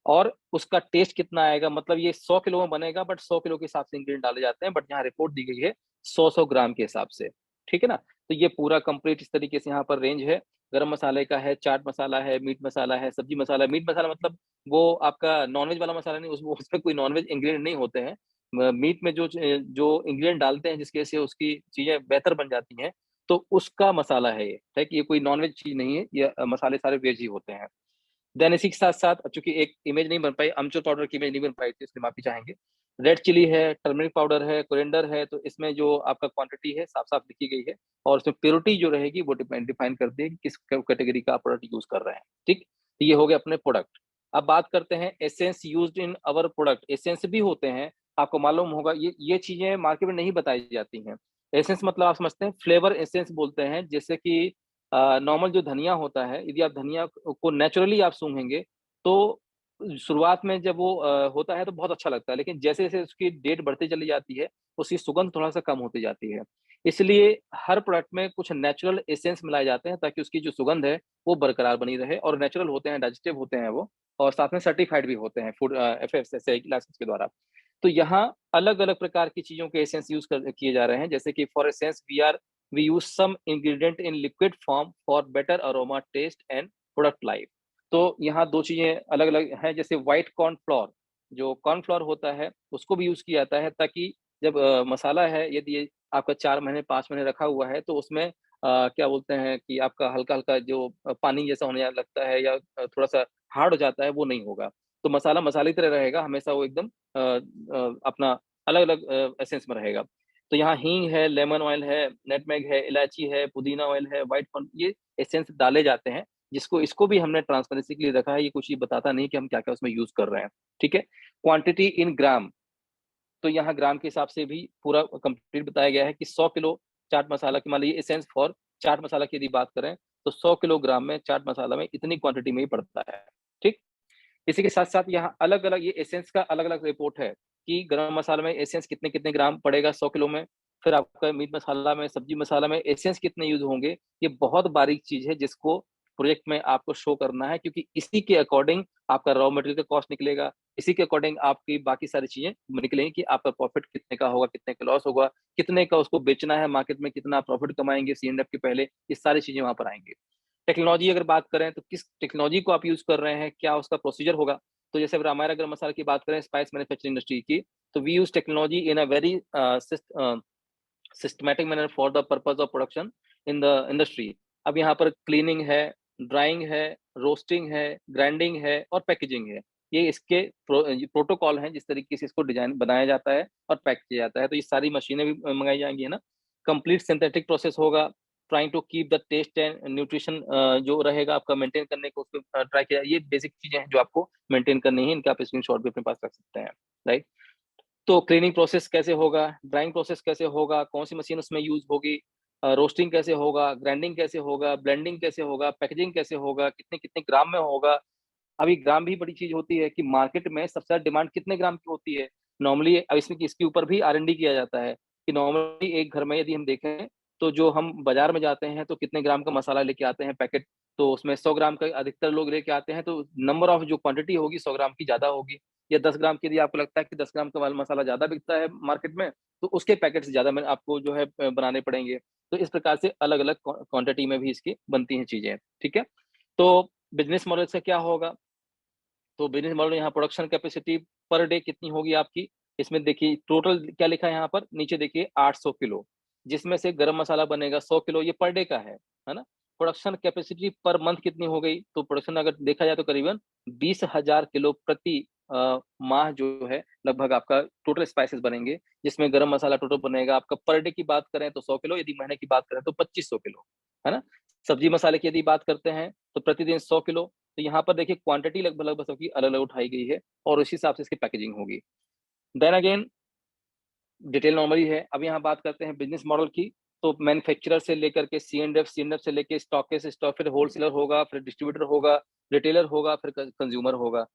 S1: और उसका टेस्ट कितना आएगा, मतलब ये 100 किलो में बनेगा, बट 100 किलो के हिसाब से इंग्रेडिएंट डाले जाते हैं, बट यहाँ रिपोर्ट दी गई है 100 ग्राम के हिसाब से। ठीक है ना, तो ये पूरा कंप्लीट इस तरीके से यहाँ पर रेंज है। गरम मसाले का है, चाट मसाला है, मीट मसाला है, सब्जी मसाला। मीट मसाला मतलब वो आपका नॉनवेज वाला मसाला नहीं, उसमें कोई नॉनवेज इंग्रेडिएंट नहीं होते हैं। मीट में जो इंग्रेडिएंट डालते हैं जिसकी वजह से उसकी चीजें बेहतर बन जाती हैं, तो उसका मसाला है ये। है कि ये कोई नॉनवेज चीज नहीं है, ये मसाले सारे वेज ही होते हैं। देन इसी के साथ साथ, चूंकि एक इमेज नहीं बन पाई, अमचूर पाउडर की इमेज नहीं बन पाई थी, इसलिए माफी चाहेंगे। रेड चिली है, टर्मरिक पाउडर है, कोरिएंडर है, तो इसमें जो आपका क्वांटिटी है साफ साफ लिखी गई है, और उसमें प्योरिटी जो रहेगी वो डिफाइन करती है कि किस कैटेगरी का प्रोडक्ट यूज कर रहे हैं। ठीक, तो ये हो गया अपने प्रोडक्ट। अब बात करते हैं essence used in our product. Essence भी होते हैं, आपको मालूम होगा ये चीजें मार्केट में नहीं बताई जाती हैं। एसेंस मतलब आप समझते हैं, फ्लेवर एसेंस बोलते हैं। जैसे कि नॉर्मल जो धनिया होता है, यदि आप धनिया को नेचुरली आप सूंघेंगे तो शुरुआत में जब वो होता है तो बहुत अच्छा लगता है, लेकिन जैसे-जैसे उसकी डेट बढ़ती चली जाती है, उसकी सुगंध थोड़ा-सा कम होती जाती है। इसलिए हर प्रोडक्ट में कुछ नेचुरल एसेंस मिलाए जाते हैं ताकि उसकी जो सुगंध है, वो बरकरार बनी रहे, और नेचुरल होते हैं, डाइजेस्टिव होते हैं वो, और साथ में सर्टिफाइड भी होते हैं फूड एफएसएसआई लाइसेंस के द्वारा। तो यहाँ अलग-अलग प्रकार की चीज़ों के एसेंस यूज़ कर किए जा रहे हैं, जैसे कि for essence we use some ingredient in liquid form for better aroma, taste and product life. तो यहाँ 2 चीज़ें अलग-अलग हैं, जैसे व्हाइट कॉर्न फ्लोर, जो कॉर्न फ्लोर होता है, उसको भी यूज़ किया जाता है ताकि जब मसाला है, यदि ये आपका 4 महीने, 5 महीने रखा हुआ है, तो उसमें क्या बोलते हैं कि आपका हल्का-हल्का जो पानी जैसा होने लगता है, या थोड़ा-सा हार्ड हो जाता है, वो नहीं होगा। तो मसाला मसाले की तरह रहेगा, हमेशा वो एकदम अपना अलग-अलग एसेंस में रहेगा। तो यहाँ हींग है, लेमन ऑयल है, नटमेग है, इलायची है, पुदीना ऑयल है, व्हाइट कॉर्न, ये एसेंस डाले जाते हैं, जिसको इसको भी हमने ट्रांसपेरेंसी के लिए रखा है, ये कुछ ये बताता नहीं कि हम क्या-क्या उसमें यूज़ कर रहे हैं, ठीक है? क्वांटिटी इन ग्राम, तो यहाँ ग्राम के हिसाब से भी पूरा कंप्लीट बताया गया है कि 100 किलो चाट मसाला की, मान लीजिए एसेंस फॉर चाट मसाला की यदि बात करें, तो 100 किलोग्राम में चाट मसाला में इतनी क्वांटिटी में ही पड़ता है, ठीक? इसी के साथ-साथ यहाँ अलग-अलग ये एसेंस का अलग-अलग रिपोर्ट है कि गरम मसाला में एसेंस कितने-कितने ग्राम पड़ेगा 100 किलो में, फिर आपका मीट मसाला में, सब्जी मसाला में एसेंस कितने यूज़ होंगे। ये बहुत बारीक चीज़ है जिसको प्रोजेक्ट में आपको शो करना है, क्योंकि इसी के अकॉर्डिंग आपका रॉ मटेरियल का कॉस्ट निकलेगा, इसी के अकॉर्डिंग आपकी बाकी सारी चीज़ें निकलेंगी कि आपका प्रॉफिट कितने का होगा, कितने का लॉस होगा, कितने का उसको बेचना है मार्केट में, कितना प्रॉफिट कमाएँगे सी एंड एफ के पहले, ये सारी चीज़ें वहाँ पर आएँगी। टेक्नोलॉजी अगर बात करें तो किस टेक्नोलॉजी को आप यूज़ कर रहे हैं, क्या उसका प्रोसीजर होगा? तो जैसे अगर हमारा गरम मसाला की बात करें स्पाइस मैन्युफैक्चरिंग इंडस्ट्री की, तो we use technology in a very systematic manner for the purpose of production in the industry. अब यहाँ पर क्लीनिंग है, ड्राइंग है, रोस्टिंग है, ग्राइंडिंग है और पैकेजिंग है। ये इसके ये प्रोटोकॉल हैं जिस तरीके से इसको डिज़ाइन बनाया जाता है और पैक किया जाता है। तो ये सारी मशीनें भी मँगाई जाएँगी, है ना? कंप्लीट सिंथेटिक प्रोसेस होगा, trying to keep the taste and nutrition जो रहेगा आपका मेंटेन करने को, उसको ट्राई किया। ये बेसिक चीज़ें हैं जो आपको मेंटेन करनी है, इनका आप स्क्रीनशॉट भी अपने पास रख सकते हैं, राइट? तो क्लीनिंग प्रोसेस कैसे होगा, ड्राइंग प्रोसेस कैसे होगा, कौन-सी मशीन उसमें यूज़ होगी, रोस्टिंग कैसे होगा, ग्राइंडिंग कैसे होगा, ब्लेंडिंग कैसे होगा, पैकेजिंग कैसे होगा, कितने-कितने ग्राम में होगा। अभी ग्राम भी बड़ी चीज़ होती है कि मार्केट में सबसे ज़्यादा डिमांड कितने ग्राम की होती है। नॉर्मली अब इसमें इसके ऊपर भी आर-एन-डी किया जाता है कि नॉर्मली एक घर में यदि हम देखें, तो जो हम बाज़ार में जाते हैं तो कितने ग्राम का मसाला लेके आते हैं पैकेट, तो उसमें 100 ग्राम का अधिकतर लोग लेके आते हैं, तो नंबर ऑफ जो क्वांटिटी होगी 100 ग्राम की ज़्यादा होगी, या 10 ग्राम की, यदि आपको लगता है कि 10 ग्राम का मसाला ज़्यादा बिकता है मार्केट में, तो उसके पैकेट्स ज़्यादा में आपको जो है बनाने पड़ेंगे। तो इस प्रकार से अलग-अलग क्वांटिटी में भी इसकी बनती हैं चीज़ें, ठीक है? तो बिज़नेस मॉडल से क्या होगा? तो बिज़नेस मॉडल यहाँ प्रोडक्शन कैपेसिटी पर डे कितनी होगी आपकी? इसमें देखिए टोटल क्या लिखा है यहाँ पर, नीचे देखिए 800 किलो, जिसमें से गरम मसाला बनेगा 100 किलो, ये पर डे का है ना? प्रोडक्शन कैपेसिटी पर मंथ कितनी हो गई? तो प्रोडक्शन अगर देखा जाए तो करीबन 20,000 किलो प्रति माह जो है लगभग आपका टोटल स्पाइसेस बनेंगे, जिसमें गरम मसाला टोटल बनेगा आपका, पर डे की बात करें तो 100 किलो, यदि महीने की बात करें तो 2500 किलो, है ना? सब्जी मसाले की यदि बात करते हैं तो प्रतिदिन 100 किलो, तो यहाँ पर देखिए क्वांटिटी लगभग-लगभग सबकी अलग-अलग उठाई गई है और उसी हिसाब से इसकी पैकेजिंग होगी। देन अगेन डिटेल नॉर्मली है। अब यहाँ बात करते हैं बिज़नेस मॉडल की, तो मैन्युफैक्चरर से लेकर के सी एंड एफ से लेके स्टॉकिस्ट, स्टॉक, फिर होलसेलर होगा, फिर डिस्ट्रीब्यूटर होगा, रिटेलर होगा, फिर कंज्यूमर होगा।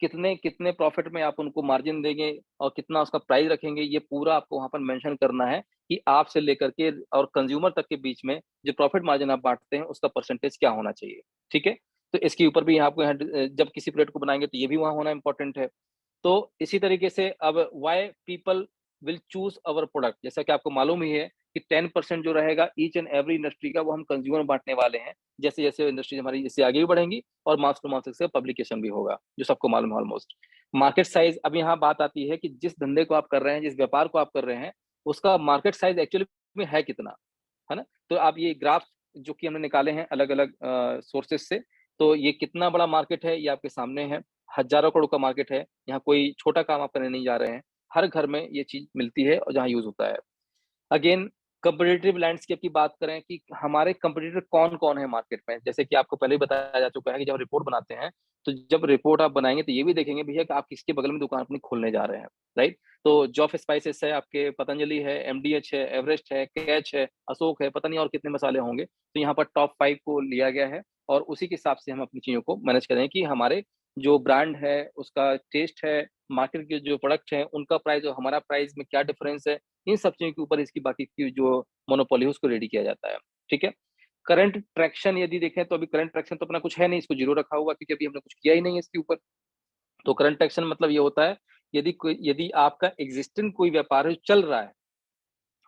S1: कितने प्रॉफिट में आप उनको मार्जिन देंगे और कितना उसका प्राइस रखेंगे, ये पूरा आपको वहाँ पर मेंशन करना है कि आप से लेकर के और कंज्यूमर तक के बीच में जो प्रॉफिट मार्जिन आप बाँटते हैं, उसका परसेंटेज क्या होना चाहिए, ठीक है? तो इसके ऊपर भी आपको यहाँ जब किसी प्रोडक्ट को बनाएँगे तो ये भी वहाँ होना इम्पोर्टेंट है। तो इसी तरीके से अब why people will choose our product, जैसा कि आपको मालूम ही है कि 10% जो रहेगा ईच एंड एवरी इंडस्ट्री का, वो हम कंज्यूमर बाँटने वाले हैं। जैसे-जैसे इंडस्ट्री हमारी इससे आगे भी बढ़ेंगी और मास टू मास से पब्लिकेशन भी होगा, जो सबको मालूम है ऑलमोस्ट। मार्केट साइज़, अब यहाँ बात आती है कि जिस धंधे को आप कर रहे हैं, जिस व्यापार को आप कर रहे हैं, उसका मार्केट साइज़ एक्चुअली में है कितना, है ना? तो आप ये ग्राफ जो कि हमने निकाले हैं अलग-अलग सोर्सेज़ से, तो ये कितना बड़ा मार्केट है, ये आपके सामने है। हज़ारों करोड़ का मार्केट है, यहाँ कोई छोटा काम आप करने नहीं जा रहे हैं। हर घर में ये चीज़ मिलती है और जहाँ यूज़ होता है। अगेन कंपटीटिव लैंडस्केप की बात करें कि हमारे कंपटीटर कौन कौन है मार्केट में, जैसे कि आपको पहले ही बताया जा चुका है कि जब रिपोर्ट बनाते हैं तो जब रिपोर्ट आप बनाएंगे तो ये भी देखेंगे भैया कि आप किसके बगल में दुकान अपनी खोलने जा रहे हैं, राइट। तो जॉफ स्पाइसेस है, आपके पतंजलि है, एमडीएच है, एवरेस्ट है, कैच है, अशोक है, पता नहीं और कितने मसाले होंगे। तो यहाँ पर टॉप 5 को लिया गया है और उसी के हिसाब से हम अपनी चीजों को मैनेज करें कि हमारे जो ब्रांड है उसका टेस्ट है, मार्केट के जो प्रोडक्ट है उनका प्राइस और हमारा प्राइस में क्या डिफरेंस है, इन सब चीजों के ऊपर इसकी बाकी की जो मोनोपोली है उसको रेडी किया जाता है। ठीक है। करंट ट्रैक्शन यदि देखें तो अभी करंट ट्रैक्शन तो अपना कुछ है नहीं, इसको जीरो रखा हुआ क्योंकि अभी हमने कुछ किया ही नहीं है इसके ऊपर। तो करंट ट्रैक्शन मतलब ये होता है यदि आपका एग्जिस्टिंग कोई व्यापार है चल रहा है,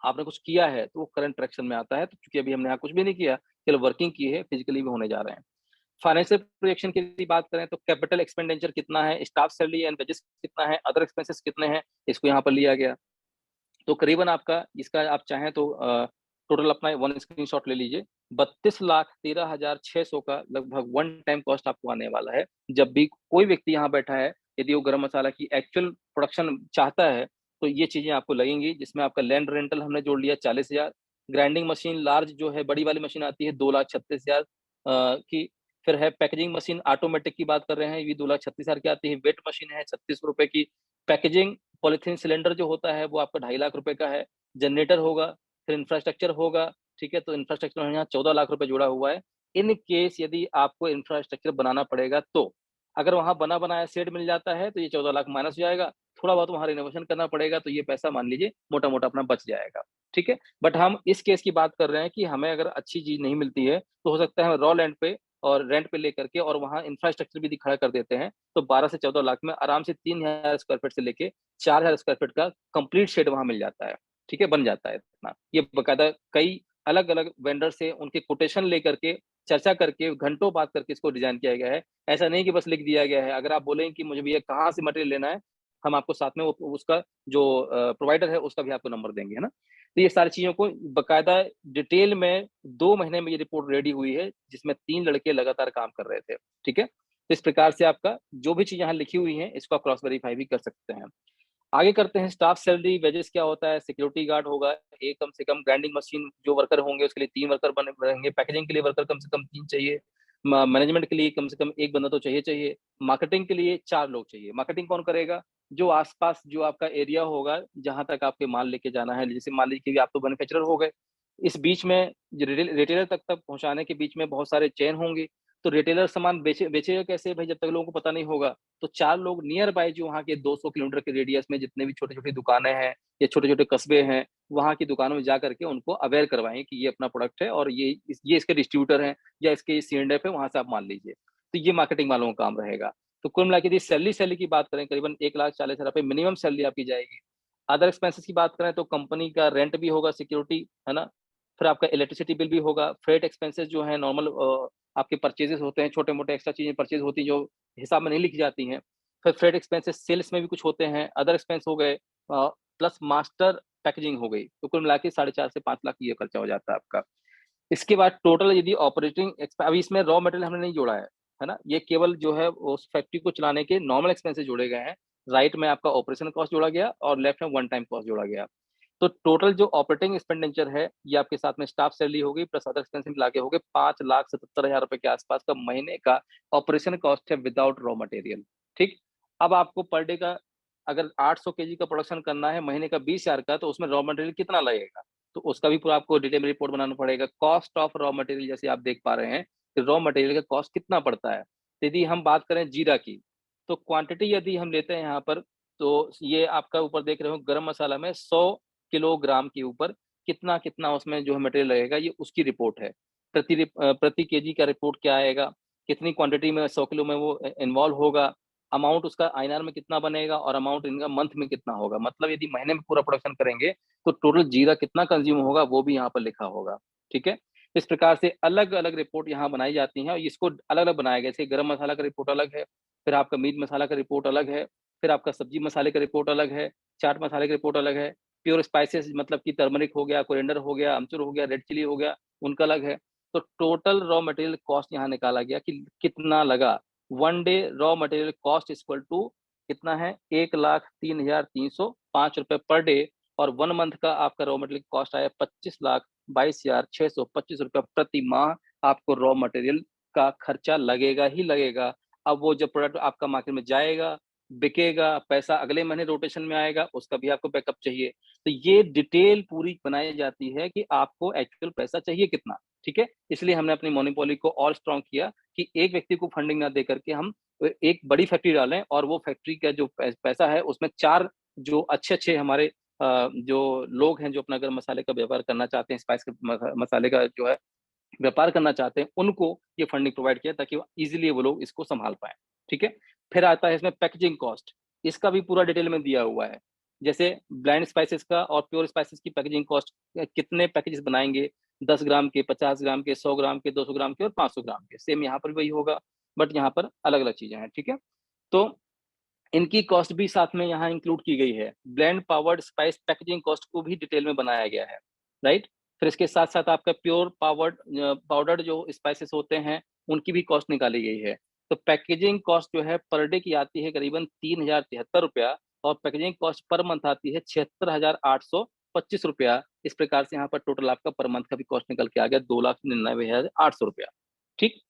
S1: आपने कुछ किया है तो वो करंट ट्रैक्शन में आता है। तो क्योंकि अभी हमने यहाँ कुछ भी नहीं किया, केवल वर्किंग की है, फिजिकली भी होने जा रहे हैं। फाइनेंशियल प्रोजेक्शन की यदि बात करें तो कैपिटल एक्सपेंडिचर कितना है, स्टाफ सैलरी एंड वेजेस कितना है, अदर एक्सपेंसेस कितने हैं, इसको यहाँ पर लिया गया। तो करीबन आपका इसका आप चाहें तो टोटल अपना वन स्क्रीनशॉट ले लीजिए। 32,13,600 का लगभग वन टाइम कॉस्ट आपको आने वाला है। जब भी कोई व्यक्ति यहाँ बैठा है, यदि वो गरम मसाला की एक्चुअल प्रोडक्शन चाहता है तो ये चीजें आपको लगेंगी, जिसमें आपका लैंड रेंटल हमने जोड़ लिया 40,000, ग्राइंडिंग मशीन लार्ज जो है बड़ी वाली मशीन आती है 2,36,000 की। फिर है पैकेजिंग मशीन ऑटोमेटिक की बात कर रहे हैं, ये 2,36,000 की आती है। वेट मशीन है 36 रुपए की। पैकेजिंग पॉलिथीन सिलेंडर जो होता है वो आपका 2.5 लाख रुपए का है। जनरेटर होगा, फिर इंफ्रास्ट्रक्चर होगा। ठीक है, तो इंफ्रास्ट्रक्चर यहाँ 14 लाख रुपए जुड़ा हुआ है। इन केस यदि आपको इंफ्रास्ट्रक्चर बनाना पड़ेगा तो अगर वहां बना बनाया शेड मिल जाता है तो ये 14 लाख माइनस हो जाएगा। थोड़ा बहुत वहां रिनोवेशन करना पड़ेगा तो ये पैसा मान लीजिए मोटा मोटा अपना बच जाएगा। ठीक है, बट हम इस केस की बात कर रहे हैं कि हमें अगर अच्छी चीज नहीं मिलती है तो हो सकता है हम रॉ लैंड पे और रेंट पे लेकर के और वहां इंफ्रास्ट्रक्चर भी खड़ा कर देते हैं, तो 12 से 14 लाख में आराम से 3,000 स्क्वायर फीट से लेके 4,000 स्क्वायर फीट का कंप्लीट शेड वहां मिल जाता है। ठीक है, बन जाता है इतना। ये बकायदा कई अलग अलग वेंडर से उनके कोटेशन लेकर के चर्चा करके घंटों बात करके इसको डिजाइन किया गया है। ऐसा नहीं कि बस लिख दिया गया है। अगर आप बोलेंगे कि मुझे भैया कहाँ से मटेरियल लेना है, हम आपको साथ में वो उसका जो प्रोवाइडर है उसका भी आपको नंबर देंगे, है ना। तो ये सारी चीजों को बकायदा डिटेल में 2 महीने में ये रिपोर्ट रेडी हुई है, जिसमें 3 लड़के लगातार काम कर रहे थे। ठीक है, तो इस प्रकार से आपका जो भी चीज यहाँ लिखी हुई है इसको आप क्रॉस वेरीफाई भी कर सकते हैं। आगे करते हैं स्टाफ सैलरी वेजेस क्या होता है। सिक्योरिटी गार्ड होगा एक, कम से कम ग्राइंडिंग मशीन जो वर्कर होंगे उसके लिए 3 वर्कर बने रहेंगे। पैकेजिंग के लिए वर्कर कम से कम 3 चाहिए। मैनेजमेंट के लिए कम से कम एक बंदा तो चाहिए। मार्केटिंग के लिए 4 लोग चाहिए। मार्केटिंग कौन करेगा? जो आसपास जो आपका एरिया होगा जहां तक आपके माल लेके जाना है, जैसे मान लीजिए कि आप तो मैन्युफैक्चरर हो गए, इस बीच में रिटेलर तक तक पहुंचाने के बीच में बहुत सारे चेन होंगे। तो रिटेलर सामान बेचेगा कैसे भाई, जब तक लोगों को पता नहीं होगा। तो 4 लोग नियर बाय जो वहाँ के 200 किलोमीटर के रेडियस में जितने भी छोटी छोटी दुकानें हैं या छोटे छोटे कस्बे हैं, वहाँ की दुकानों में जा करके उनको अवेयर करवाएं कि ये अपना प्रोडक्ट है और ये इसके डिस्ट्रीब्यूटर हैं या इसके C&F है, वहां से आप मान लीजिए। तो ये मार्केटिंग वालों का काम रहेगा। तो कुल मिला के सैलरी सैलरी की बात करें, करीबन 1,40,000 रुपये मिनिमम सैलरी आपकी जाएगी। अदर एक्सपेंसेस की बात करें तो कंपनी का रेंट भी होगा, सिक्योरिटी है ना। फिर आपका इलेक्ट्रिसिटी बिल भी होगा। फ्रेट एक्सपेंसेस जो है नॉर्मल आपके परचेजेस होते हैं, छोटे मोटे एक्स्ट्रा चीजें परचेज होती हैं जो हिसाब में नहीं लिखी जाती हैं। फिर फ्रेट एक्सपेंसेस सेल्स में भी कुछ होते हैं, अदर एक्सपेंस हो गए, प्लस मास्टर पैकेजिंग हो गई। तो कुल मिला के 4.5 से 5 लाख ये खर्चा हो जाता है आपका। इसके बाद टोटल यदि ऑपरेटिंग अभी इसमें रॉ मटेरियल हमने नहीं जोड़ा है ना, ये केवल जो है उस फैक्ट्री को चलाने के नॉर्मल एक्सपेंसेस जोड़े गए हैं। राइट में आपका ऑपरेशन कॉस्ट जोड़ा गया और लेफ्ट में वन टाइम कॉस्ट जोड़ा गया। तो टोटल जो ऑपरेटिंग एक्सपेंडिचर है ये आपके साथ में स्टाफ सैलरी होगी प्लस अदर एक्सपेंस मिला के हो गए 5,77,000 रुपए के आसपास का महीने का ऑपरेशन कॉस्ट है विदाउट रॉ मटेरियल। ठीक। अब आपको पर डे का अगर 800 केजी का प्रोडक्शन करना है महीने का 20,000 का, तो उसमें रॉ मटेरियल कितना लगेगा, तो उसका भी पूरा आपको डिटेल में रिपोर्ट बनाना पड़ेगा। कॉस्ट ऑफ रॉ मटेरियल जैसे आप देख पा रहे हैं कि रॉ मटेरियल का कॉस्ट कितना पड़ता है। तो यदि हम बात करें जीरा की, तो क्वांटिटी यदि हम लेते हैं यहाँ पर, तो ये आपका ऊपर देख रहे हो गरम मसाला में 100 किलोग्राम के ऊपर कितना कितना उसमें जो है मटेरियल लगेगा, ये उसकी रिपोर्ट है। प्रति केजी का रिपोर्ट क्या आएगा, कितनी क्वांटिटी में 100 किलो में वो इन्वॉल्व होगा, अमाउंट उसका आईएनआर में कितना बनेगा और अमाउंट इनका मंथ में कितना होगा। मतलब यदि महीने में पूरा प्रोडक्शन करेंगे तो टोटल जीरा कितना कंज्यूम होगा वो भी यहाँ पर लिखा होगा। ठीक है, इस प्रकार से अलग अलग रिपोर्ट यहाँ बनाई जाती हैं और इसको अलग अलग बनाया गया। जैसे गरम मसाला का रिपोर्ट अलग है, फिर आपका मीट मसाला का रिपोर्ट अलग है, फिर आपका सब्जी मसाले का रिपोर्ट अलग है, चाट मसाले का रिपोर्ट अलग है, प्योर स्पाइसेस मतलब कि टर्मरिक हो गया, कोरिएंडर हो गया, अमचूर हो गया, रेड चिली हो गया, उनका अलग है। तो टोटल रॉ मटेरियल कॉस्ट यहाँ निकाला गया कि कितना लगा। One day raw material cost equal to कितना है, 1,03,305 रुपए पर डे। और 1 मंथ का आपका रॉ मटेरियल कॉस्ट आया 25,22,625 रुपया प्रति माह आपको रॉ मटेरियल का खर्चा लगेगा ही लगेगा। अब वो जब प्रोडक्ट आपका मार्केट में जाएगा, बिकेगा, पैसा अगले महीने रोटेशन में आएगा, उसका भी आपको बैकअप चाहिए। तो ये डिटेल पूरी बनाई जाती है कि आपको एक्चुअल पैसा चाहिए कितना, ठीक है? इसलिए हमने अपनी मोनोपोली को और स्ट्रॉन्ग किया कि एक व्यक्ति को फंडिंग ना दे करके हम एक बड़ी फैक्ट्री डालें और वो फैक्ट्री का जो पैसा है उसमें 4 जो अच्छे-अच्छे हमारे जो लोग हैं जो अपना गरम मसाले का व्यापार करना चाहते हैं, स्पाइस के मसाले का जो है व्यापार करना चाहते हैं, उनको ये फंडिंग प्रोवाइड किया ताकि वो ईज़िली वो लोग इसको सँभाल पाएँ, ठीक है? फिर आता है इसमें पैकेजिंग कॉस्ट, इसका भी पूरा डिटेल में दिया हुआ है। जैसे ब्लेंड स्पाइसेस का और प्योर स्पाइसेस की पैकेजिंग कॉस्ट कितने पैकेजेस बनाएँगे, 10 ग्राम के, 50 ग्राम के, 100 ग्राम के, 200 ग्राम के और 500 ग्राम के। सेम यहाँ पर भी वही होगा, बट यहाँ पर अलग-अलग चीज़ें हैं, ठीक है? तो इनकी कॉस्ट भी साथ में यहाँ इंक्लूड की गई है। Blend powered spice packaging cost को भी डिटेल में बनाया गया है, राइट? फिर इसके साथ-साथ आपका प्योर पाउडर्ड जो स्पाइसेस होते हैं, उनकी भी कॉस्ट निकाली गई है। तो पैकेजिंग कॉस्ट जो है पर डे की आती है करीबन ₹3073 और पैकेजिंग कॉस्ट पर मंथ आती है ₹76,825। इस प्रकार से यहाँ पर टोटल आपका पर मंथ का भी कॉस्ट निकल के आ गया ₹2,99,800, ठीक?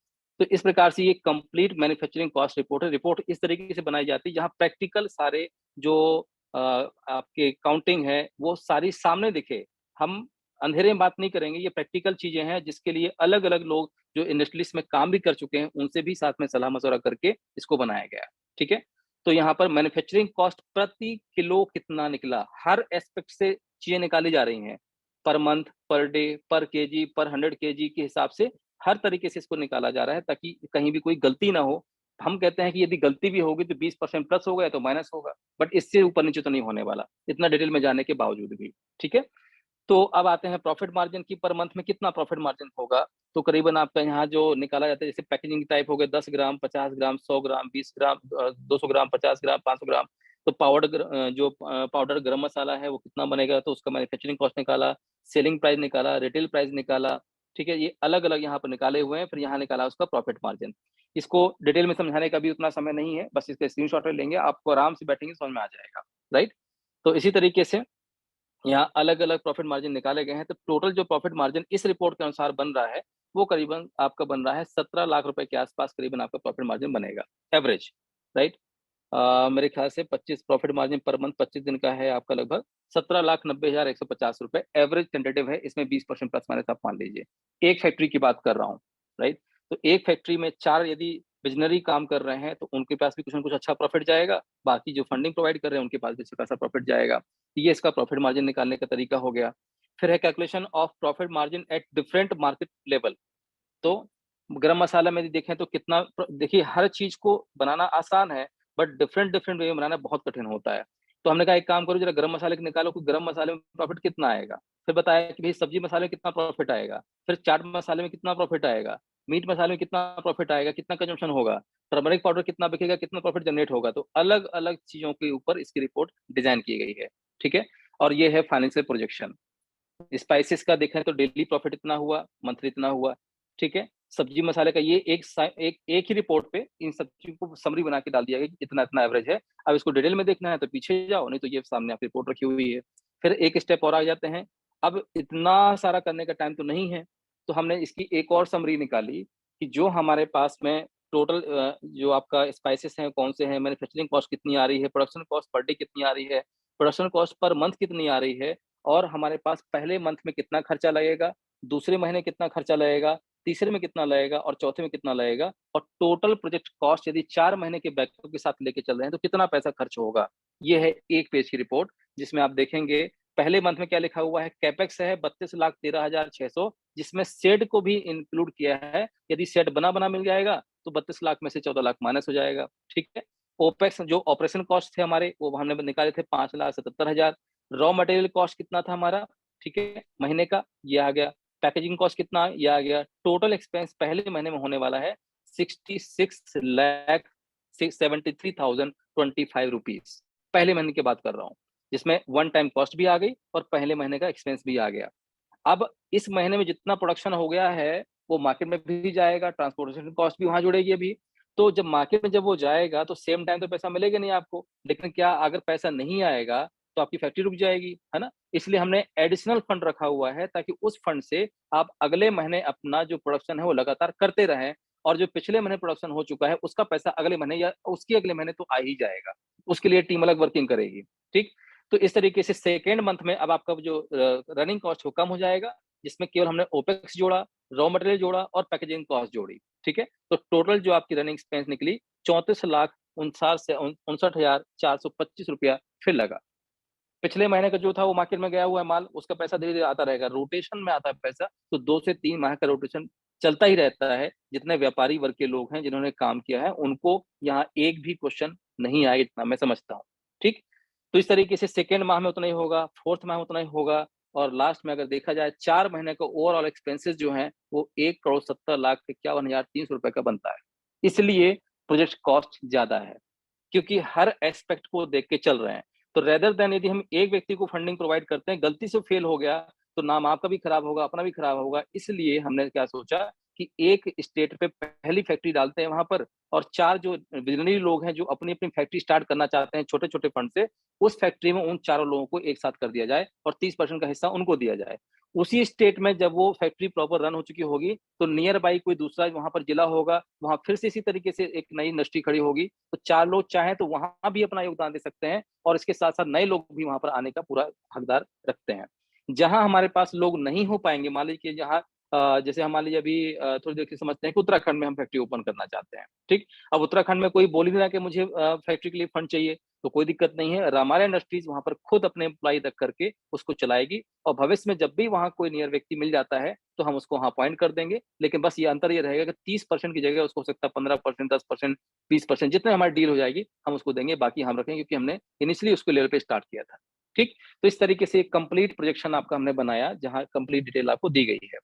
S1: तो इस प्रकार से ये कंप्लीट मैन्युफैक्चरिंग कॉस्ट रिपोर्ट है। रिपोर्ट इस तरीके से बनाई जाती है जहाँ प्रैक्टिकल सारे जो आपके काउंटिंग है वो सारी सामने दिखे। हम अंधेरे में बात नहीं करेंगे, ये प्रैक्टिकल चीज़ें हैं जिसके लिए अलग-अलग लोग जो इंडस्ट्रीज़ में काम भी कर चुके हैं, उनसे भी साथ में सलाह-मशवरा करके इसको बनाया गया है। ठीक है? तो यहाँ पर मैन्युफैक्चरिंग कॉस्ट प्रति किलो कितना निकला, हर एस्पेक्ट से चीज़ें निकाली जा रही हैं। पर मंथ, पर डे, पर केजी, पर 100 केजी के हिसाब से हर तरीके से इसको निकाला जा रहा है ताकि कहीं भी कोई गलती ना हो। हम कहते हैं कि यदि गलती भी होगी तो 20% प्लस होगा या तो माइनस होगा, बट इससे ऊपर-नीचे तो नहीं होने वाला, इतना डिटेल में जानने के बावजूद भी। ठीक है? तो अब आते हैं प्रॉफिट मार्जिन की, पर मंथ में कितना प्रॉफिट मार्जिन होगा? तो करीबन आपका यहाँ जो निकाला जाता है जैसे पैकेजिंग टाइप हो गए 10 ग्राम, 50 ग्राम, 100 ग्राम, 20 ग्राम 200 ग्राम, 50 ग्राम, 500 ग्राम। तो पाउडर गरम मसाला है वो कितना बनेगा तो उसका मैन्युफैक्चरिंग कॉस्ट निकाला, सेलिंग प्राइस निकाला, रिटेल प्राइस निकाला, ठीक है? ये अलग-अलग यहाँ पर निकाले हुए हैं, फिर यहाँ निकाला उसका प्रॉफिट मार्जिन। इसको डिटेल में समझाने का भी उतना समय नहीं है, बस इसका स्क्रीनशॉट लेंगे, आपको आराम से बैठेंगे समझ में आ जाएगा, राइट? तो इसी तरीके से यहाँ अलग-अलग प्रॉफिट मार्जिन निकाले गए हैं, तो टोटल जो प्रॉफिट मार्जिन इस रिपोर्ट के अनुसार बन रहा है, वो करीबन आपका बन रहा है 17 लाख रुपए के आस-पास करीबन आपका प्रॉफिट मार्जिन बनेगा, एवरेज, राइट? मेरे ख्याल से 25 प्रॉफिट मार्जिन पर मंथ 25 दिन का है आपका लगभग 17,90,150 रुपए एवरेज टेंटेटिव है, इसमें 20% प्लस माइनस आप मान लीजिए। एक फैक्ट्री की बात कर रहा हूँ, राइट? तो एक फैक्ट्री में 4 यदि विज़नरी काम कर रहे हैं, तो उनके पास भी कुछ न कुछ अच्छा प्रॉफिट जाएगा, बाकी जो फंडिंग प्रोवाइड कर रहे हैं, उनके पास भी अच्छा खासा प्रॉफिट जाएगा। ये इसका प्रॉफिट मार्जिन निकालने का तरीका हो गया। फिर है calculation of profit margin at different market level. तो गरम मसाला में यदि देखें तो कितना देखिए हर चीज़ को बनाना आसान है, बट डिफरेंट डिफरेंट वे में बनाना बहुत कठिन होता है। तो हमने कहा एक काम करो जरा गरम मसाले का निकालो कि गरम मसाले में प्रॉफिट कितना आएगा? फिर बताया कि भई सब्ज़ी मसाले में कितना प्रॉफिट आएगा? फिर चाट मसाले में कितना प्रॉफिट आएगा? मीट मसाले में कितना प्रॉफिट आएगा? कितना कंजम्पशन होगा? टर्मरिक पाउडर कितना बिकेगा? कितना प्रॉफिट जनरेट होगा? तो अलग-अलग चीज़ों के ऊपर इसकी रिपोर्ट डिज़ाइन की गई है। ठीक है? और ये है फाइनेंशियल प्रोजेक्शन। स्पाइसेस का देखें तो डेली प्रॉफिट इतना हुआ, मंथली इतना हुआ, ठीक है? सब्जी मसाले का ये एक ही रिपोर्ट पे इन सब चीज़ों को समरी बना के डाल दिया गया कि इतना-इतना एवरेज है। अब इसको डिटेल में देखना है तो पीछे जाओ, नहीं तो ये सामने आपकी रिपोर्ट रखी हुई है। फिर एक स्टेप और आ जाते हैं, अब इतना सारा करने का टाइम तो नहीं है, तो हमने इसकी एक और समरी निकाली कि जो हमारे पास में टोटल जो आपका स्पाइसेस हैं, कौन से हैं, मैन्युफैक्चरिंग कॉस्ट कितनी आ रही है, प्रोडक्शन कॉस्ट पर डे कितनी आ रही है, प्रोडक्शन कॉस्ट पर मंथ कितनी आ रही है और हमारे पास पहले मंथ में कितना खर्चा लगेगा, दूसरे महीने कितना खर्चा लगेगा, तीसरे में कितना लगेगा और चौथे में कितना लगेगा और टोटल प्रोजेक्ट कॉस्ट यदि 4 महीने के बैकअप के साथ लेके चल रहे हैं तो कितना पैसा खर्च होगा। ये है 1 पेज की रिपोर्ट जिसमें आप देखेंगे पहले मंथ में क्या लिखा हुआ है, कैपेक्स है 32,13,600 जिसमें शेड को भी इंक्लूड किया है। यदि शेड बना-बना मिल जाएगा तो 32 लाख में से 14 लाख माइनस हो जाएगा, ठीक है? ओपेक्स जो ऑपरेशन कॉस्ट थे हमारे वो हमने निकाले थे 5,77,000। रॉ मटेरियल कॉस्ट कितना था हमारा, ठीक है, महीने का, ये आ गया। पैकेजिंग कॉस्ट कितना, ये आ गया। टोटल एक्सपेंस पहले महीने में होने वाला है 66,73,025 रुपीज़। पहले महीने की बात कर रहा हूँ, जिसमें वन टाइम कॉस्ट भी आ गई और पहले महीने का एक्सपेंस भी आ गया। अब इस महीने में जितना प्रोडक्शन हो गया है, वो मार्केट में भी जाएगा, ट्रांसपोर्टेशन कॉस्ट भी वहाँ जुड़ेगी अभी। तो जब मार्केट में जब वो जाएगा, तो सेम टाइम तो पैसा मिलेगा नहीं आपको। लेकिन क्या अगर पैसा नहीं आएगा, तो आपकी फैक्ट्री रुक जाएगी, है ना? इसलिए हमने एडिशनल फंड रखा हुआ है ताकि उस फंड से आप अगले महीने अपना जो प्रोडक्शन है वो लगातार करते रहें, और जो पिछले महीने प्रोडक्शन हो चुका है उसका पैसा अगले महीने या उसके अगले महीने तो आ ही जाएगा। उसके लिए टीम अलग वर्किंग करेगी, ठीक? तो इस तरीके से सेकंड मंथ में अब आपका जो रनिंग कॉस्ट वो कम हो जाएगा, जिसमें केवल हमने ओपेक्स जोड़ा, रॉ मटेरियल जोड़ा और पैकेजिंग कॉस्ट जोड़ी, ठीक है? तो टोटल जो आपकी रनिंग एक्सपेंस निकली 34,59,425 रुपया फिर लगा। पिछले महीने का जो था वो मार्केट में गया हुआ है माल, उसका पैसा धीरे-धीरे आता रहेगा, रोटेशन में आता है पैसा, तो 2 से 3 माह का रोटेशन चलता ही रहता है। जितने व्यापारी वर्ग के लोग हैं, जिन्होंने काम किया है, उनको यहाँ एक भी क्वेश्चन नहीं आएगा, इतना मैं समझता हूँ, ठीक? तो इस तरीके से सेकंड माह में उतना ही होगा, फोर्थ माह में उतना ही होगा, और लास्ट में अगर देखा जाए 4 महीने का ओवरऑल एक्सपेंसेस जो हैं, वो 1,70,51,300 रुपए का बनता है। इसलिए प्रोजेक्ट कॉस्ट ज़्यादा है। क्योंकि हर एस्पेक्ट को देख के चल रहे हैं। तो रेदर देन यदि हम एक व्यक्ति को फंडिंग प्रोवाइड करते हैं, गलती से फेल हो गया, तो नाम आपका भी खराब होगा, अपना भी खराब होगा। इसलिए हमने क्या सोचा कि एक स्टेट पे पहली फैक्ट्री डालते हैं वहाँ पर, और 4 जो विज़नरी लोग हैं, जो अपनी-अपनी फैक्ट्री स्टार्ट करना चाहते हैं छोटे-छोटे फंड से, उस फैक्ट्री में उन चारों लोगों को एक साथ कर दिया जाए और 30% का हिस्सा उनको दिया जाए। उसी स्टेट में जब वो फैक्ट्री प्रॉपर रन हो चुकी होगी, तो नियर बाय कोई दूसरा वहाँ पर जिला होगा, वहाँ फिर से इसी तरीके से एक नई इंडस्ट्री खड़ी होगी। तो 4 लोग चाहें तो वहाँ भी अपना योगदान दे सकते हैं, और इसके साथ-साथ नए लोग भी वहाँ पर आने का पूरा हकदार रखते हैं। जहाँ हमारे पास लोग नहीं हो पाएँगे, मान लीजिए जहाँ जैसे हम मान लीजिए अभी थोड़ी देर से समझते हैं कि उत्तराखंड में हम फैक्ट्री ओपन करना चाहते हैं, ठीक? अब उत्तराखंड में कोई बोल ही नहीं रहा कि मुझे फैक्ट्री के लिए फंड चाहिए, तो कोई दिक्कत नहीं है। रामायण इंडस्ट्रीज़ वहाँ पर खुद अपने एम्प्लॉयी रख करके उसको चलाएगी, और भविष्य में जब भी वहाँ कोई नियर व्यक्ति मिल जाता है, तो हम उसको वहाँ अपॉइंट कर देंगे। लेकिन बस ये अंतर ये रहेगा कि 30% की जगह उसको हो सकता है 15%, 10%, 20% जितने हमारी डील हो जाएगी, हम उसको देंगे, बाकी हम रखेंगे, क्योंकि हमने इनिशियली उसको लेवल पे स्टार्ट किया था। ठीक? तो इस तरीके से एक कंप्लीट प्रोजेक्शन आपका हमने बनाया, जहाँ कंप्लीट डिटेल आपको दी गई है।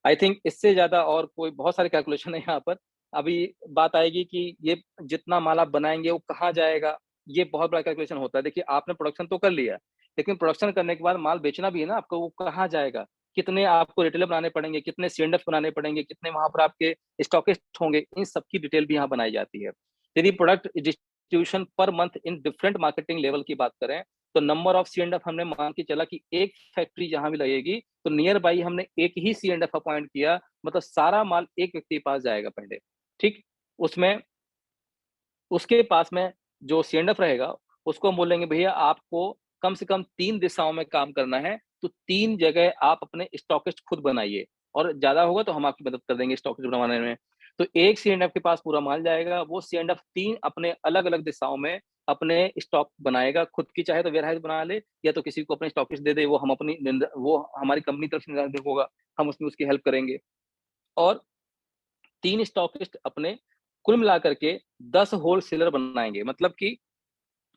S1: आई थिंक इससे ज़्यादा और कोई बहुत सारे कैलकुलेशन है यहाँ पर। अभी बात आएगी कि ये जितना माल आप बनाएँगे वो कहाँ जाएगा, ये बहुत बड़ा कैलकुलेशन होता है। देखिए, आपने प्रोडक्शन तो कर लिया, लेकिन प्रोडक्शन करने के बाद माल बेचना भी है ना आपको, वो कहाँ जाएगा? कितने आपको रिटेलर बनाने पड़ेंगे, कितने सी-एंड-एफ बनाने पड़ेंगे, कितने वहाँ पर आपके स्टॉकिस्ट होंगे, इन सब की डिटेल भी यहाँ बनाई जाती है। यदि product distribution per month in different marketing level की बात करें, तो नंबर ऑफ सी-एंड-एफ हमने मान के चला कि एक फैक्ट्री जहाँ भी लगेगी, तो नियर बाय हमने एक ही सी-एंड-एफ अपॉइंट किया, मतलब सारा माल एक व्यक्ति के पास जाएगा पहले, ठीक? उसमें उसके पास में जो सी-एंड-एफ रहेगा, उसको हम बोलेंगे भैया आपको कम से कम 3 दिशाओं में काम करना है, तो 3 जगह आप अपने स्टॉकिस्ट खुद बनाइए, और ज़्यादा होगा तो हम आपकी मदद कर देंगे स्टॉकिस्ट बनवाने में। तो एक सी-एंड-एफ के पास पूरा माल जाएगा, वो सी-एंड-एफ 3 अपने अलग-अलग दिशाओं में अपने स्टॉक बनाएगा, खुद की चाहे तो वेयरहाउस बना ले, या तो किसी को अपने स्टॉकिस्ट दे दे, वो हम अपनी वो हमारी कंपनी तरफ से निर्धारित होगा, हम उसमें उसकी हेल्प करेंगे। और 3 स्टॉकिस्ट अपने कुल मिलाकर के 10 होलसेलर बनाएँगे। मतलब कि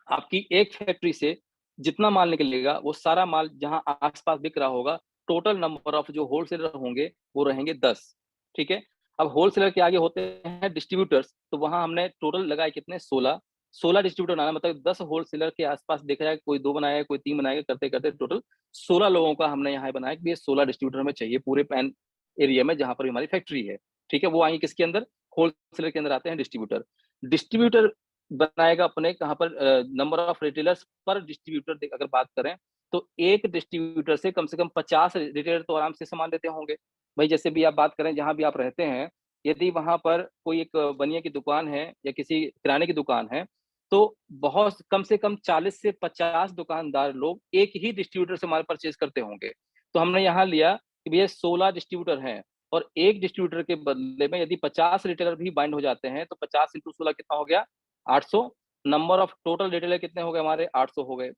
S1: आपकी एक फैक्ट्री से जितना माल निकलेगा, वो सारा माल जहाँ आस-पास बिक रहा होगा, टोटल नंबर ऑफ जो होलसेलर होंगे, वो रहेंगे 10, ठीक है? अब होलसेलर के आगे होते हैं डिस्ट्रीब्यूटर्स, तो वहाँ हमने टोटल लगाए कितने 16, 16 डिस्ट्रीब्यूटर बनाना, मतलब 10 होलसेलर के आस-पास देखा जाए, कोई 2 बनाएगा, कोई 3 बनाएगा, करते-करते टोटल 16 लोगों का हमने यहाँ बनाया कि ये 16 डिस्ट्रीब्यूटर हमें चाहिए पूरे पैन एरिया में जहाँ पर भी हमारी फैक्ट्री है, ठीक है? वो आएँगे किसके अंदर? होलसेलर के अंदर आते हैं डिस्ट्रीब्यूटर। डिस्ट्रीब्यूटर बनाएगा अपने कहाँ पर नंबर ऑफ रिटेलर्स पर डिस्ट्रीब्यूटर अगर बात करें, तो एक डिस्ट्रीब्यूटर से कम 50 रिटेलर तो आराम से सामान लेते होंगे। भाई जैसे भी आप बात करें जहाँ भी आप रहते हैं, यदि वहाँ पर कोई एक बनिया की दुकान है या किसी किराने की दुकान है, तो बहुत कम से कम 40 से 50 दुकानदार लोग एक ही डिस्ट्रीब्यूटर से माल परचेज़ करते होंगे। तो हमने यहाँ लिया कि भैया 16 डिस्ट्रीब्यूटर हैं, और एक डिस्ट्रीब्यूटर के बदले में यदि 50 रिटेलर भी बाइंड हो जाते हैं, तो 50 इंटू 16 कितना हो गया? 800। नंबर ऑफ टोटल रिटेलर कितने हो गए हमारे? 800 हो गए।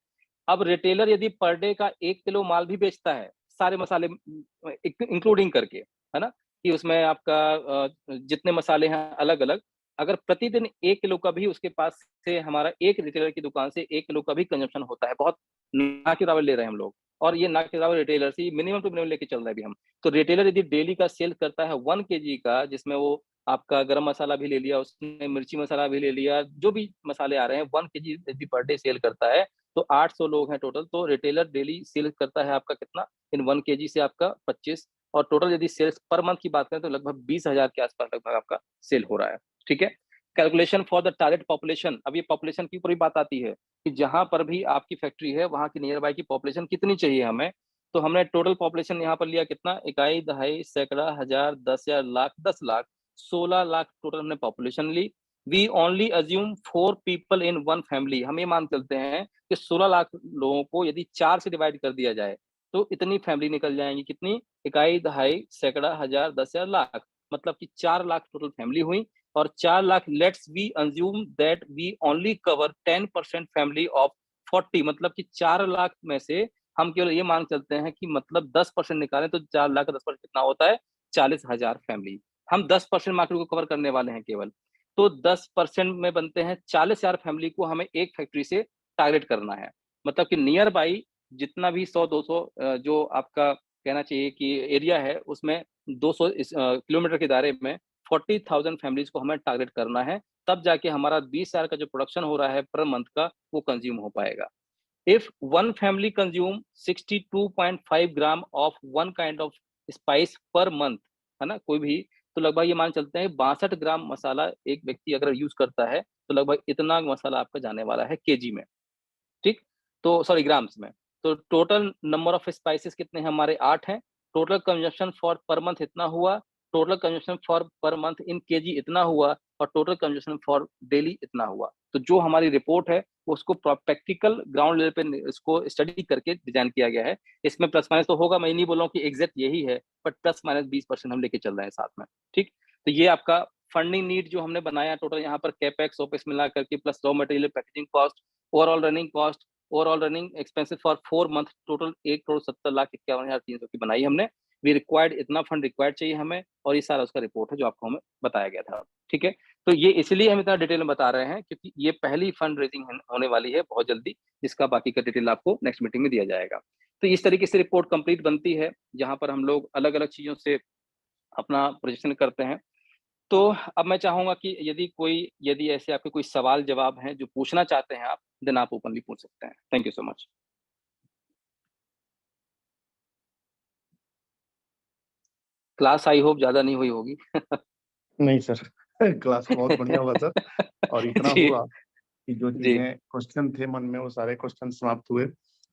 S1: अब रिटेलर यदि पर डे का 1 किलो माल भी बेचता है, सारे मसाले इंक्लूडिंग करके, है ना? कि उसमें आपका जितने मसाले हैं अलग-अलग, अगर प्रतिदिन 1 किलो का भी उसके पास से हमारा एक रिटेलर की दुकान से 1 किलो का भी कंजम्पशन होता है, बहुत ना के बराबर ले रहे हैं हम लोग, और ये ना के बराबर रिटेलर से मिनिमम टू मिनिमम लेके चल रहे हैं अभी हम। तो रिटेलर यदि डेली का सेल करता है 1 केजी का, जिसमें वो आपका गरम मसाला भी ले लिया, उसने मिर्ची मसाला भी ले लिया, जो भी मसाले आ रहे हैं 1 केजी यदि पर डे सेल करता है, तो 800 लोग हैं टोटल, तो रिटेलर डेली सेल करता है आपका कितना? इन 1 केजी से आपका 25, और टोटल यदि सेल्स पर मंथ की बात करें तो लगभग 20,000 के आस-पास लगभग आपका सेल हो रहा है, ठीक है? Calculation for the target population. अब ये पॉपुलेशन की ऊपर भी बात आती है कि जहां पर भी आपकी फैक्ट्री है वहां की नियर बाय की पॉपुलेशन कितनी चाहिए हमें। तो हमने टोटल पॉपुलेशन यहाँ पर लिया कितना, इकाई, दहाई, सैकड़ा, हजार, 10,000, लाख, 10 लाख, 16 लाख टोटल हमने पॉपुलेशन ली। We only assume 4 people in one family. हम ये मान चलते हैं कि 16 लाख लोगों को यदि 4 से डिवाइड कर दिया जाए तो इतनी फैमिली निकल जाएंगी, कितनी, इकाई, दहाई, सैकड़ा, हजार, 10,000, लाख, मतलब कि 4 लाख टोटल फैमिली हुई। और 4 lakh, let's we assume that we only cover 10% family of 40, मतलब कि 4 लाख में से हम केवल ये मान चलते हैं कि मतलब 10% निकालें तो 4 लाख का 10% कितना होता है, 40,000 फैमिली। हम 10% मार्केट को कवर करने वाले हैं केवल। तो 10% में बनते हैं 40,000 फैमिली को हमें एक फैक्ट्री से टारगेट करना है। मतलब कि नियर बाई जितना भी 100-200 जो आपका कहना चाहिए कि एरिया है उसमें 200 किलोमीटर के दायरे में 40,000 फैमिलीज को हमें टारगेट करना है। तब जाके हमारा 20,000 का जो प्रोडक्शन हो रहा है पर मंथ का वो कंज्यूम हो पाएगा। If one family consume 62.5 gram of one kind of spice per month, है ना, कोई भी, तो लगभग ये मान चलते हैं 62 ग्राम मसाला एक व्यक्ति अगर यूज करता है तो लगभग इतना मसाला आपका जाने वाला है केजी में। ठीक, तो सॉरी ग्राम्स में। तो टोटल नंबर ऑफ स्पाइसेस कितने हैं हमारे, 8 हैं। Total consumption for per month इतना हुआ। Total consumption for per month in KG इतना हुआ। और टोटल कंजम्पशन फॉर डेली इतना हुआ। तो जो हमारी रिपोर्ट है उसको प्रैक्टिकल ग्राउंड लेवल पे इसको स्टडी करके डिजाइन किया गया है। इसमें प्लस माइनस तो होगा, मैं नहीं बोल रहा हूँ कि एग्जैक्ट यही है, बट प्लस माइनस 20% हम लेके चल रहे हैं साथ में। ठीक, तो ये आपका फंडिंग नीड जो हमने बनाया टोटल यहाँ पर कैपेक्स ओपेक्स मिला करके plus raw material, packaging cost, overall running cost, overall running expenses for 4 month total 1,70,51,300 की बनाई हमने। वी रिक्वायर्ड, इतना फंड रिक्वायर्ड चाहिए हमें, और ये सारा उसका रिपोर्ट है जो आपको हमें बताया गया था। ठीक है, तो ये इसलिए हम इतना डिटेल में बता रहे हैं क्योंकि ये पहली फंड रेजिंग होने वाली है बहुत जल्दी, जिसका बाकी का डिटेल आपको नेक्स्ट मीटिंग में दिया जाएगा। तो इस तरीके से रिपोर्ट कंप्लीट बनती है जहां पर हम लोग अलग अलग चीजों से अपना प्रोजेक्शन करते हैं। तो अब मैं चाहूंगा कि यदि ऐसे आपके कोई सवाल जवाब हैं जो पूछना चाहते हैं आप, देन आप ओपनली पूछ सकते हैं। Thank you so much. Class I hope ज्यादा नहीं हुई होगी।
S2: नहीं सर, क्लास बहुत बढ़िया हुआ सर। और इतना
S1: जी
S2: हुआ कि जो
S1: जी
S2: चीजें क्वेश्चन थे मन में वो सारे क्वेश्चन समाप्त हुए।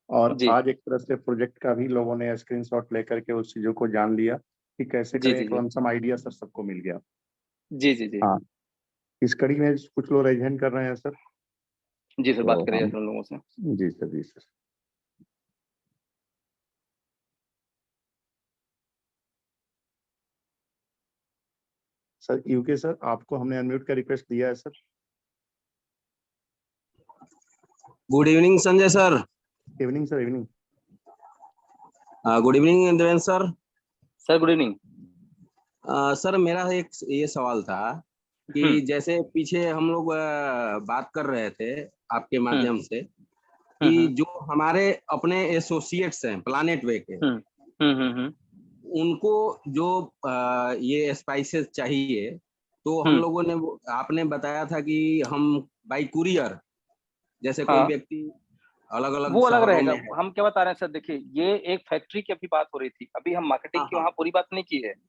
S2: और
S1: जी
S2: आज एक तरह से प्रोजेक्ट का भी लोगों ने स्क्रीनशॉट लेकर के उस चीजों को जान लिया कि कैसे
S1: जी
S2: करें।
S1: जी
S2: एक
S1: जी
S2: लमसम आइडिया सर सबको मिल गया।
S1: जी जी जी
S2: हाँ, इस कड़ी में कुछ लोग रिवीजन कर रहे हैं सर।
S1: जी सर,
S2: तो
S1: बात करिए
S2: हम,
S1: हम लोगों से।
S2: जी सर, जी सर। सर यूके सर, आपको हमने अनम्यूट का रिक्वेस्ट दिया है sir.
S3: Good evening Sanjay sir.
S2: Evening sir, evening.
S3: Good evening Devendra sir.
S1: Sir good evening.
S3: Sir मेरा एक ये सवाल था कि जैसे पीछे हम लोग बात कर रहे थे आपके माध्यम से कि जो हमारे अपने एसोसिएट्स हैं प्लानेट वे के, उनको जो ये स्पाइसेस चाहिए, तो हम लोगों ने आपने बताया था कि हम बाई कुरियर, जैसे कोई
S1: हाँ,
S3: व्यक्ति अलग अलग
S1: वो अलग
S3: शहरों
S1: रहेगा।
S3: में है।
S1: हम क्या बता रहे हैं सर, देखिए ये एक फैक्ट्री की अभी बात हो रही थी, अभी हम मार्केटिंग
S3: हाँ
S1: की
S3: हाँ
S1: वहाँ पूरी बात नहीं की है।
S3: जी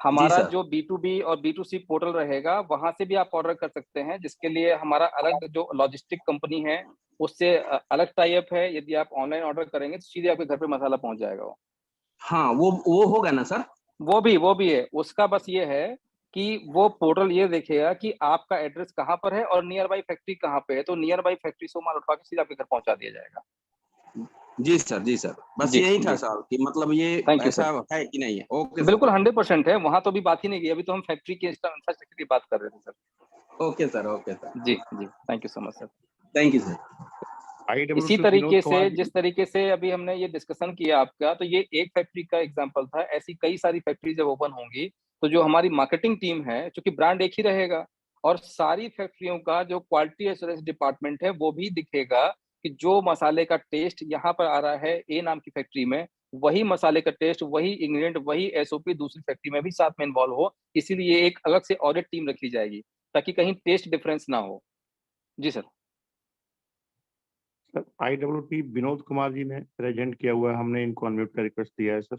S1: हमारा
S3: सर।
S1: जो B2B और B2C पोर्टल रहेगा वहां से भी आप ऑर्डर कर सकते हैं, जिसके लिए हमारा अलग जो लॉजिस्टिक कंपनी है उससे अलग टाई अप है। यदि आप ऑनलाइन ऑर्डर करेंगे तो सीधे आपके घर पे मसाला पहुंच जाएगा वो।
S3: हाँ वो होगा ना सर।
S1: वो भी है उसका, बस ये है कि वो पोर्टल ये देखेगा कि आपका एड्रेस कहाँ पर है और नियर बाई फैक्ट्री कहाँ पे है, तो नियर बाई फैक्ट्री से माल उठवा के सीधे आपके घर पहुंचा दिया जाएगा।
S3: जी सर, जी सर, बस
S1: जी
S3: यही था
S1: जी,
S3: सर कि मतलब ये
S1: थैंक यू
S3: ऐसा
S1: सर।
S3: है कि नहीं है। Okay sir.
S1: बिल्कुल 100% है, वहां तो अभी बात ही नहीं की, अभी तो हम फैक्ट्री के इंफ्रास्ट्रक्चर की बात कर रहे थे sir.
S3: Okay sir, okay sir.
S1: जी जी, thank you so much sir.
S3: Thank you sir.
S1: इसी
S2: IWP विनोद
S1: तरीके से,
S2: कुमार जी।
S1: जिस तरीके से अभी हमने ये डिस्कशन किया आपका, तो ये एक फैक्ट्री का एग्जांपल था। ऐसी कई सारी फैक्ट्री जब ओपन होंगी तो जो हमारी मार्केटिंग टीम है, क्योंकि ब्रांड एक ही रहेगा, और सारी फैक्ट्रियों का जो क्वालिटी एश्योरेंस डिपार्टमेंट है वो भी दिखेगा कि जो मसाले का टेस्ट यहाँ पर आ रहा है ए नाम की फैक्ट्री में, वही मसाले का टेस्ट, वही इंग्रेडिएंट, वही एसओपी दूसरी फैक्ट्री में भी साथ में इन्वॉल्व हो। इसीलिए एक अलग से ऑडिट टीम रखी जाएगी ताकि कहीं टेस्ट डिफरेंस ना हो। जी sir.
S2: Sir IWP Vinod Kumar ji ने प्रेजेंट किया हुआ है, हमने इनको अनम्यूट का रिक्वेस्ट दिया है सर।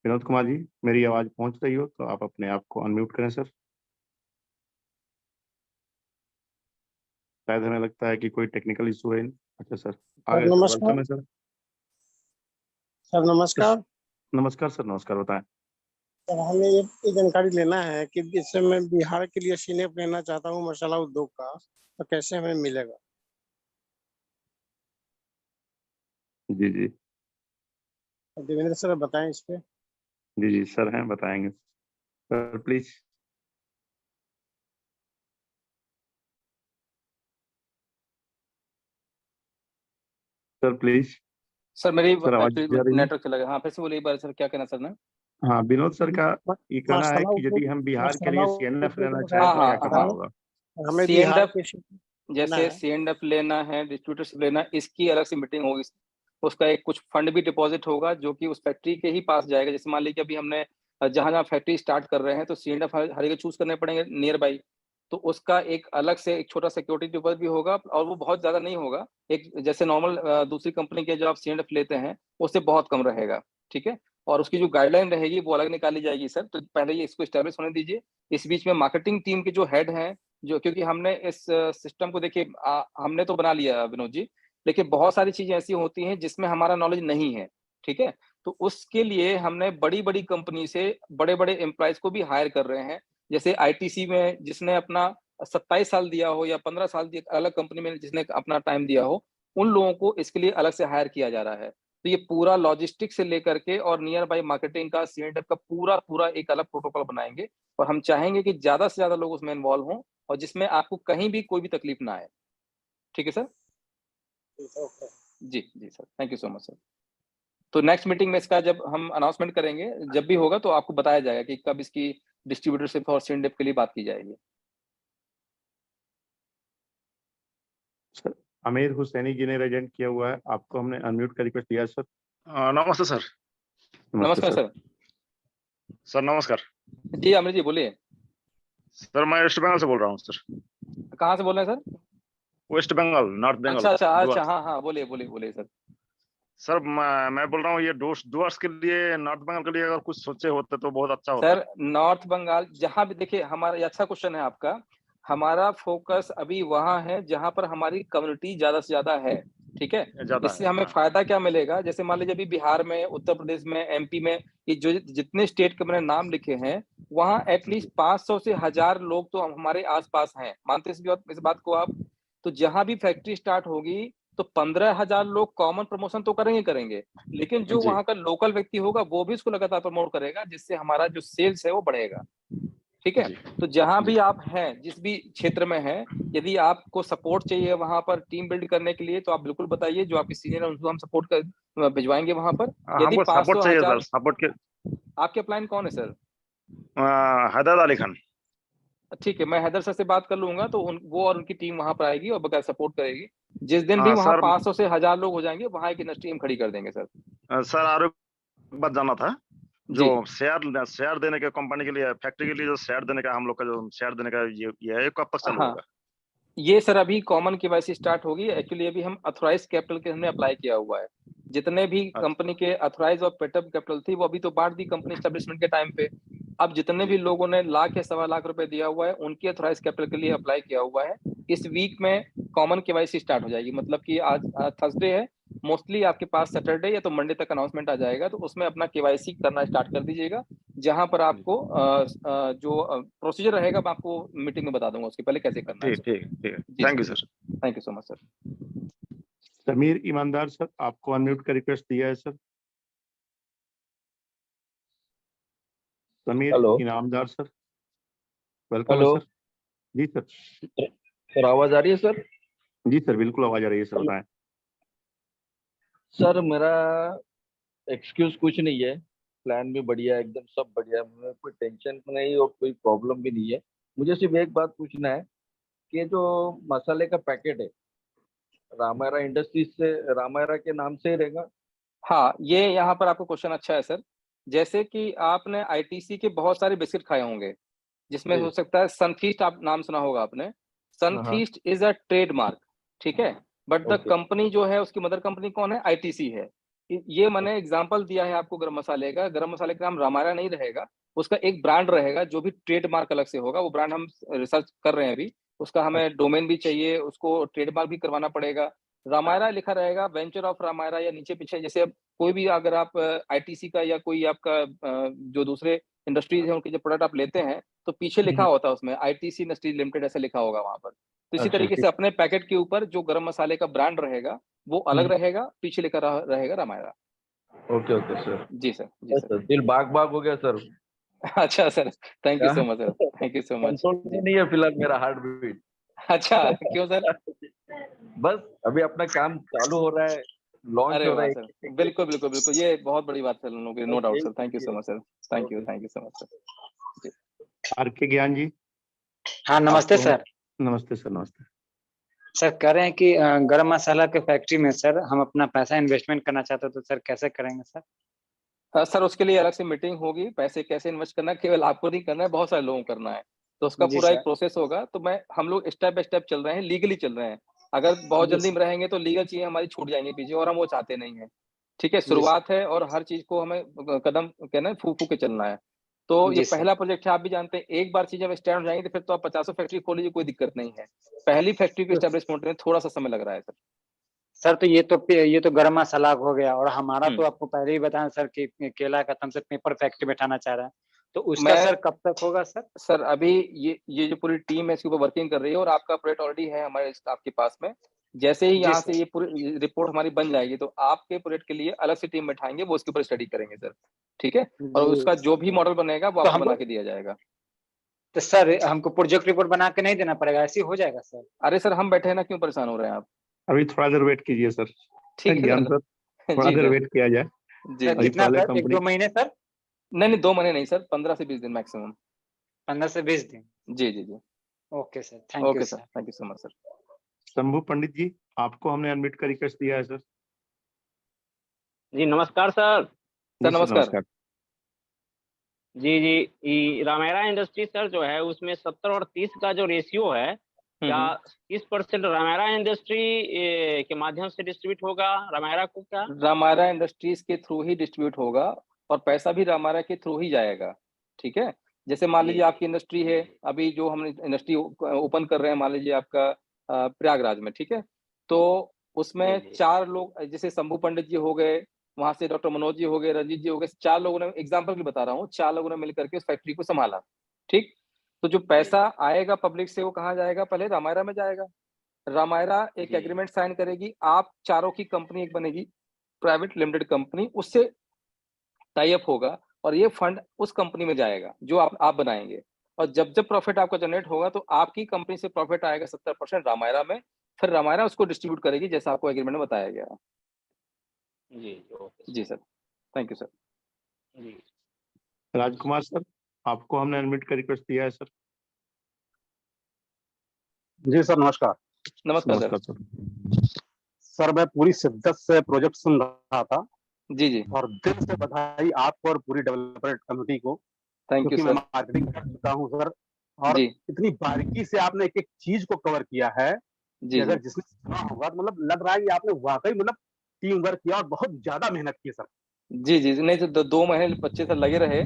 S2: विनोद कुमार जी, मेरी आवाज पहुंच रही हो तो आप अपने आप को अनम्यूट करें सर। शायद हमें लगता है कि कोई टेक्निकल इशू है। अच्छा सर,
S4: सर
S2: आगे
S4: नमस्कार।
S2: वेलकम है सर।
S4: सर नमस्कार।
S2: नमस्कार सर, नमस्कार, बताएं।
S4: सर हमें ये जानकारी लेना है कि जैसे मैं बिहार के लिए सीनेप लेना चाहता हूँ मसाला उद्योग का, तो कैसे हमें मिलेगा?
S2: जी जी
S4: तो देवेंद्र सर बताएं इस पे।
S2: जी जी सर हैं, बताएंगे sir, please. Sir please.
S1: Sir मेरी
S2: सर आवाज
S1: एक्चुअली
S2: जा रही है?
S1: नेटवर्क चला गया। हाँ, फिर से बोलिए एक बार सर, क्या कहना सर ने?
S2: हाँ, विनोद सर का ये कहना है
S4: मसाला
S2: कि यदि
S4: उद्योग,
S2: हम बिहार के
S4: मसाला
S2: लिए सीएनएफ
S4: उद्योग
S2: लेना
S4: का
S2: चाहें
S1: हाँ
S2: तो
S1: हाँ
S2: क्या करना
S4: बताएं।
S2: होगा?
S4: हमें
S1: सी एंड
S4: बिहार
S1: एफ,
S4: के लेना
S1: जैसे
S4: है।
S1: सी एंड एफ लेना है, डिस्ट्रीब्यूटरशिप लेना है, इसकी अलग से मीटिंग होगी। उसका एक कुछ फंड भी डिपॉजिट होगा जो कि उस फैक्ट्री के ही पास जाएगा। जैसे मान लीजिए अभी हमने जहां जहां फैक्ट्री स्टार्ट कर रहे हैं तो सी एंड एफ हर जगह चूज करने पड़ेंगे नियर बाई। तो उसका एक अलग से एक छोटा सिक्योरिटी डिपॉजिट भी होगा, और वो बहुत ज्यादा नहीं होगा। एक जैसे नॉर्मल दूसरी कंपनी के जो आप सी एंड एफ लेते हैं उससे बहुत कम रहेगा। ठीक है, और उसकी जो गाइडलाइन रहेगी वो अलग निकाली जाएगी सर। तो पहले ये इसको स्टैब्लिश होने दीजिए। इस बीच में मार्केटिंग टीम के जो हेड हैं, जो क्योंकि हमने इस सिस्टम को देखिए हमने तो बना लिया विनोद जी, लेकिन बहुत सारी चीजें ऐसी होती हैं जिसमें हमारा नॉलेज नहीं है। ठीक है, तो उसके लिए हमने बड़ी बड़ी कंपनी से बड़े बड़े एम्प्लॉयज को भी हायर कर रहे हैं। जैसे आईटीसी में जिसने अपना 27 साल दिया हो या 15 साल दिया, अलग कंपनी में जिसने अपना टाइम दिया हो, उन लोगों को इसके लिए अलग से हायर किया जा रहा है। तो ये पूरा लॉजिस्टिक से लेकर के और नियर बाई मार्केटिंग का, सीएंडएफ का पूरा पूरा एक अलग प्रोटोकॉल बनाएंगे। और हम चाहेंगे कि ज्यादा से ज्यादा लोग उसमें इन्वॉल्व हों, और जिसमें आपको कहीं भी कोई भी तकलीफ ना आए। ठीक है सर?
S4: ओके।
S1: जी जी sir, thank you so much sir. तो नेक्स्ट मीटिंग में इसका जब हम अनाउंसमेंट करेंगे, जब भी होगा तो आपको बताया जाएगा कि कब इसकी डिस्ट्रीब्यूटरशिप और सीएनडीएफ के लिए बात की जाएगी।
S2: सर आमिर हुसैनी जी ने रेजेंट किया हुआ है, आपको हमने अनम्यूट का रिक्वेस्ट दिया है सर।
S5: नमस्ते सर।
S2: नमस्ते
S1: नमस्कार
S2: सर।
S1: सर।
S5: सर नमस्कार।
S1: जी अमृत जी बोलिए।
S5: सर मैं वेस्ट बंगाल से बोल रहा हूँ सर।
S1: कहाँ से बोल रहे हैं सर?
S5: वेस्ट बंगाल, नॉर्थ बंगाल।
S1: अच्छा अच्छा अच्छा,
S5: डुवर्स।
S1: हाँ हाँ, बोलिए बोलिए बोलिए सर।
S5: सर मैं बोल रहा हूँ ये डुवर्स के लिए, नॉर्थ बंगाल के लिए अगर कुछ सोचे होते तो बहुत अच्छा होता।
S1: सर नॉर्थ बंगाल जहां भी देखिए, हमारा ये अच्छा क्वेश्चन है आपका। हमारा फोकस अभी वहां है जहां पर हमारी कम्युनिटी ज्यादा से ज्यादा है। ठीक है,
S5: ज्यादा
S1: इससे
S5: है,
S1: हमें
S5: हाँ।
S1: फायदा क्या मिलेगा? जैसे मान लीजिए अभी बिहार में, उत्तर प्रदेश में, एमपी में, ये जो जितने स्टेट के मैंने नाम लिखे हैं, वहाँ एटलीस्ट 500 से 1000 लोग तो हमारे आसपास हैं। मानते हैं इस बात को आप? तो जहां भी फैक्ट्री स्टार्ट होगी तो 15,000 लोग कॉमन प्रमोशन तो करेंगे करेंगे, लेकिन जो
S5: जी
S1: वहां का लोकल व्यक्ति होगा वो भी उसको लगातार प्रमोट करेगा, जिससे हमारा जो सेल्स है वो बढ़ेगा। ठीक है,
S5: जी
S1: तो जहां
S5: जी।
S1: भी आप हैं, जिस भी क्षेत्र में हैं, यदि आपको सपोर्ट चाहिए वहां पर टीम बिल्ड करने के लिए, तो आप बिल्कुल बताइए। जो आपके सीनियर है उनको हम सपोर्ट कर भिजवाएंगे वहां पर। यदि
S5: हमको
S1: 500
S5: सपोर्ट चाहिए सर,
S1: 1000,
S5: सपोर्ट के।
S1: आपके प्लान कौन है सर?
S5: हैदर अली खान।
S1: ठीक है, मैं हैदर सर से बात कर लूंगा, तो वो और उनकी टीम वहां पर आएगी और बगैर सपोर्ट करेगी। जिस दिन भी वहां
S5: सर
S1: 500 से 1000 लोग हो जाएंगे, वहां एक इंडस्ट्री हम खड़ी कर देंगे सर।
S5: सर और एक बात जानना था। जो
S1: जी
S5: शेयर देने के कंपनी के लिए, फैक्ट्री के लिए जो शेयर देने का, हम लोग का जो शेयर देने का ये है, कब तक चालू
S1: हाँ,
S5: होगा?
S1: ये सर अभी कॉमन केवाईसी स्टार्ट होगी। एक्चुअली अभी हम अथोराइज कैपिटल के हमने अप्लाई किया हुआ है। जितने भी
S5: अच्छा।
S1: कंपनी के अथोराइज और पेटअप कैपिटल थी वो अभी तो बांट दी कंपनी स्टैब्लिशमेंट के टाइम पे। अब जितने
S5: जी
S1: भी लोगों ने लाख या 1.25 लाख रुपए दिया हुआ है, उनकी अथोराइज कैपिटल के लिए अप्लाई किया हुआ है। इस वीक में कॉमन केवाईसी स्टार्ट हो जाएगी। मतलब कि आज थर्सडे है, मोस्टली आपके पास सैटरडे या तो मंडे तक अनाउंसमेंट आ जाएगा, तो उसमें अपना केवाईसी करना स्टार्ट कर दीजिएगा। जहां पर
S5: जी।
S1: आपको जो प्रोसीजर रहेगा मैं आपको मीटिंग में बता दूंगा उसके पहले कैसे करना है
S5: ठीक
S1: सर।
S5: ठीक ठीक है,
S1: जी
S5: thank you
S1: sir,
S5: sir.
S1: Thank you so much sir.
S2: Sameer Imandar sir, आपको अनम्यूट का रिक्वेस्ट दिया है sir. Sameer
S6: hello
S2: Inamdar sir, welcome है
S6: हेलो।
S2: सर। जी सर।
S6: सर आवाज आ रही है सर?
S2: जी सर, बिल्कुल आवाज आ रही है सर, बताएं।
S6: सर मेरा एक्सक्यूज कुछ नहीं है। प्लान भी बढ़िया है, एकदम सब बढ़िया है, मुझे कोई टेंशन नहीं और कोई प्रॉब्लम भी नहीं है। मुझे सिर्फ एक बात पूछना है कि जो मसाले का पैकेट है, रामायरा इंडस्ट्रीज से, रामायरा के नाम से ही रहेगा?
S1: हाँ, ये यहाँ पर आपको क्वेश्चन अच्छा है सर। जैसे कि आपने आईटीसी के बहुत सारे बिस्किट खाए होंगे, जिसमें
S6: जी।
S1: हो सकता है सनफीस्ट, आप नाम सुना होगा आपने।
S6: हाँ हाँ।
S1: Sunfeast is a trademark. ठीक है, बट द
S6: ओके।
S1: कंपनी जो है उसकी मदर कंपनी कौन है? आईटीसी है। ये मैंने एग्जांपल दिया है आपको गरम मसाले का। गरम मसाले का नाम रामायण नहीं रहेगा, उसका एक ब्रांड रहेगा जो भी ट्रेडमार्क अलग से होगा। वो ब्रांड हम रिसर्च कर रहे हैं अभी, उसका हमें डोमेन भी चाहिए, उसको ट्रेडमार्क भी करवाना पड़ेगा। रामायरा लिखा रहेगा, वेंचर ऑफ रामायरा, या नीचे पीछे जैसे अब कोई भी अगर आप आईटीसी का या कोई आपका जो दूसरे इंडस्ट्रीज है उनके जो प्रोडक्ट आप लेते हैं तो पीछे लिखा होता है उसमें आईटीसी इंडस्ट्रीज लिमिटेड ऐसा लिखा होगा वहां पर। तो इसी
S6: अच्छा,
S1: तरीके से अपने पैकेट के ऊपर जो गरम मसाले का ब्रांड रहेगा वो अलग रहेगा, पीछे लिखा रहेगा रामायरा।
S6: Okay okay sir.
S1: जी सर, जी सर।
S6: सर दिल बाग बाग हो गया सर।
S1: अच्छा सर, थैंक यू
S6: क्या?
S1: सो much sir, thank you so much.
S6: Control में नहीं है फिलहाल मेरा हार्ट बीट।
S1: अच्छा, क्यों सर?
S6: बस अभी अपना काम चालू हो रहा है, लॉन्च
S1: अरे
S6: हो रहा
S1: वाह
S6: है।
S1: सर, बिल्कुल बिल्कुल बिल्कुल, ये बहुत बड़ी बात है हम लोगों के लिए, no doubt sir. Thank you so
S6: यही
S1: much sir, thank you so much sir.
S2: R K Gyan जी।
S7: हाँ नमस्ते
S2: आपको-
S7: सर।
S2: नमस्ते सर, नमस्ते।
S7: सर कह रहे हैं कि गरम मसाला के फैक्ट्री में सर हम अपना पैसा इन्वेस्टमेंट करना चाहते हैं, तो सर कैसे करेंगे सर?
S1: सर उसके लिए अलग से मीटिंग होगी, पैसे कैसे इन्वेस्ट करना है केवल आपको नहीं करना है, बहुत सारे लोगों को करना है, तो उसका
S7: जी
S1: पूरा एक
S7: सर।
S1: प्रोसेस होगा। तो हम लोग स्टेप बाय स्टेप चल रहे हैं, लीगली चल रहे हैं। अगर बहुत
S7: जी
S1: जल्दी में रहेंगे तो लीगल चीजें हमारी छूट जाएंगी पीछे, और हम वो चाहते नहीं है। ठीक है,
S7: जी
S1: शुरुआत है और हर चीज को हमें कदम कहना है, फूक फूक के चलना है। तो ये
S7: जी सर।
S1: पहला प्रोजेक्ट है, आप भी जानते हैं, एक बार चीजें स्टैंड हो जाएंगी तो फिर तो आप 50 फैक्ट्री खोल लीजिए, कोई दिक्कत नहीं है। पहली फैक्ट्री को स्टैब्लिशमेंट में थोड़ा सा समय लग रहा है सर।
S7: सर तो ये तो गरम मसाला हो गया, और हमारा तो आपको पहले ही बताया सर कि केला का तम से पेपर फैक्ट्री बैठाना चाह रहे हैं, तो उसका
S1: मैं
S7: सर कब तक होगा सर?
S1: सर अभी ये जो पूरी टीम है इसके ऊपर वर्किंग कर रही है, और आपका प्रोजेक्ट ऑलरेडी है हमारे आपके पास में। जैसे ही
S7: जी
S1: यहाँ
S7: सर।
S1: से ये पूरी रिपोर्ट हमारी बन जाएगी तो आपके प्रोजेक्ट के लिए अलग से टीम बैठाएंगे, वो उसके ऊपर स्टडी करेंगे सर। ठीक है, और उसका
S7: जी
S1: जो भी मॉडल बनेगा वो
S7: तो
S1: आपको
S7: हमको
S1: बना के दिया जाएगा।
S7: तो सर हमको प्रोजेक्ट रिपोर्ट बना के नहीं देना पड़ेगा, ऐसे ही हो जाएगा सर?
S1: अरे सर हम बैठे हैं ना, क्यों परेशान हो रहे हैं आप?
S2: अभी थोड़ा देर वेट कीजिए सर।
S1: ठीक है
S2: ज्ञान
S1: सर।
S2: सर, थोड़ा
S1: जी
S2: देर
S1: सर,
S2: वेट किया जाए।
S1: जी
S7: सर
S1: जी।
S2: अभी
S7: कितना
S2: पहले
S7: सर, एक
S2: कंपनी
S7: दो महीने सर?
S1: नहीं नहीं, 2 महीने नहीं सर, 15 से 20 दिन मैक्सिमम।
S7: 15 से 20 दिन?
S1: जी जी जी।
S7: Okay sir, thank you
S1: okay sir,
S7: sir.
S1: Thank you so much sir.
S2: Shambhu Pandit ji, आपको हमने अनम्यूट का रिक्वेस्ट दिया है सर।
S8: जी नमस्कार सर।
S1: सर
S2: जी सर,
S1: नमस्कार।
S2: नमस्कार।
S8: जी जी, रामेरा इंडस्ट्री सर जो है उसमें 70 और 30 का जो रेशियो है, क्या 30% रामेरा इंडस्ट्री के माध्यम से डिस्ट्रीब्यूट होगा रामेरा को क्या?
S1: रामायरा इंडस्ट्रीज के थ्रू ही डिस्ट्रीब्यूट होगा, और पैसा भी रामायरा के थ्रू ही जाएगा। ठीक है, जैसे मान लीजिए आपकी इंडस्ट्री है, अभी जो हम इंडस्ट्री ओपन कर रहे हैं, मान लीजिए आपका प्रयागराज में, ठीक है, तो उसमें
S8: जी।
S1: 4 लोग, जैसे शंभू पंडित जी हो गए, वहां से डॉक्टर मनोज जी हो गए, रंजीत जी हो गए, 4 लोगों ने, एग्जाम्पल भी बता रहा हूँ, 4 लोगों ने मिलकर के उस फैक्ट्री को संभाला। ठीक, तो जो पैसा आएगा पब्लिक से वो कहाँ जाएगा? पहले रामायरा में जाएगा। रामायरा एक
S8: जी।
S1: एग्रीमेंट साइन करेगी, आप चारों की कंपनी एक बनेगी, प्राइवेट लिमिटेड कंपनी, उससे टाई अप होगा, और ये फंड उस कंपनी में जाएगा जो आप बनाएंगे। और जब जब प्रॉफिट आपका जनरेट होगा तो आपकी कंपनी से प्रॉफिट आएगा 70% रामायरा में, फिर रामायरा उसको डिस्ट्रीब्यूट करेगी जैसा आपको एग्रीमेंट में बताया गया है।
S8: जी ओके
S1: जी सर, थैंक यू सर।
S8: जी।
S2: राजकुमार सर, आपको हमने अनम्यूट का रिक्वेस्ट दिया है सर।
S9: जी सर नमस्कार।
S1: नमस्कार सर।
S2: नमस्कार सर।
S9: सर मैं पूरी शिद्दत से प्रोजेक्ट सुन रहा था,
S1: जी जी,
S9: और दिल से बधाई आपको और पूरी डेवलपर कम्युनिटी को,
S1: थैंक यू
S9: क्योंकि मैं
S1: सर।
S9: मार्केटिंग कर चुका हूँ सर, और
S1: जी
S9: इतनी बारीकी से आपने एक एक चीज को कवर किया है कि
S1: जी जी,
S9: अगर जिसने सुना होगा तो मतलब लग रहा है कि आपने वाकई मतलब टीम वर्क किया और बहुत ज्यादा मेहनत की सर।
S1: जी जी, नहीं तो 2 महीने बच्चे सर लगे रहे,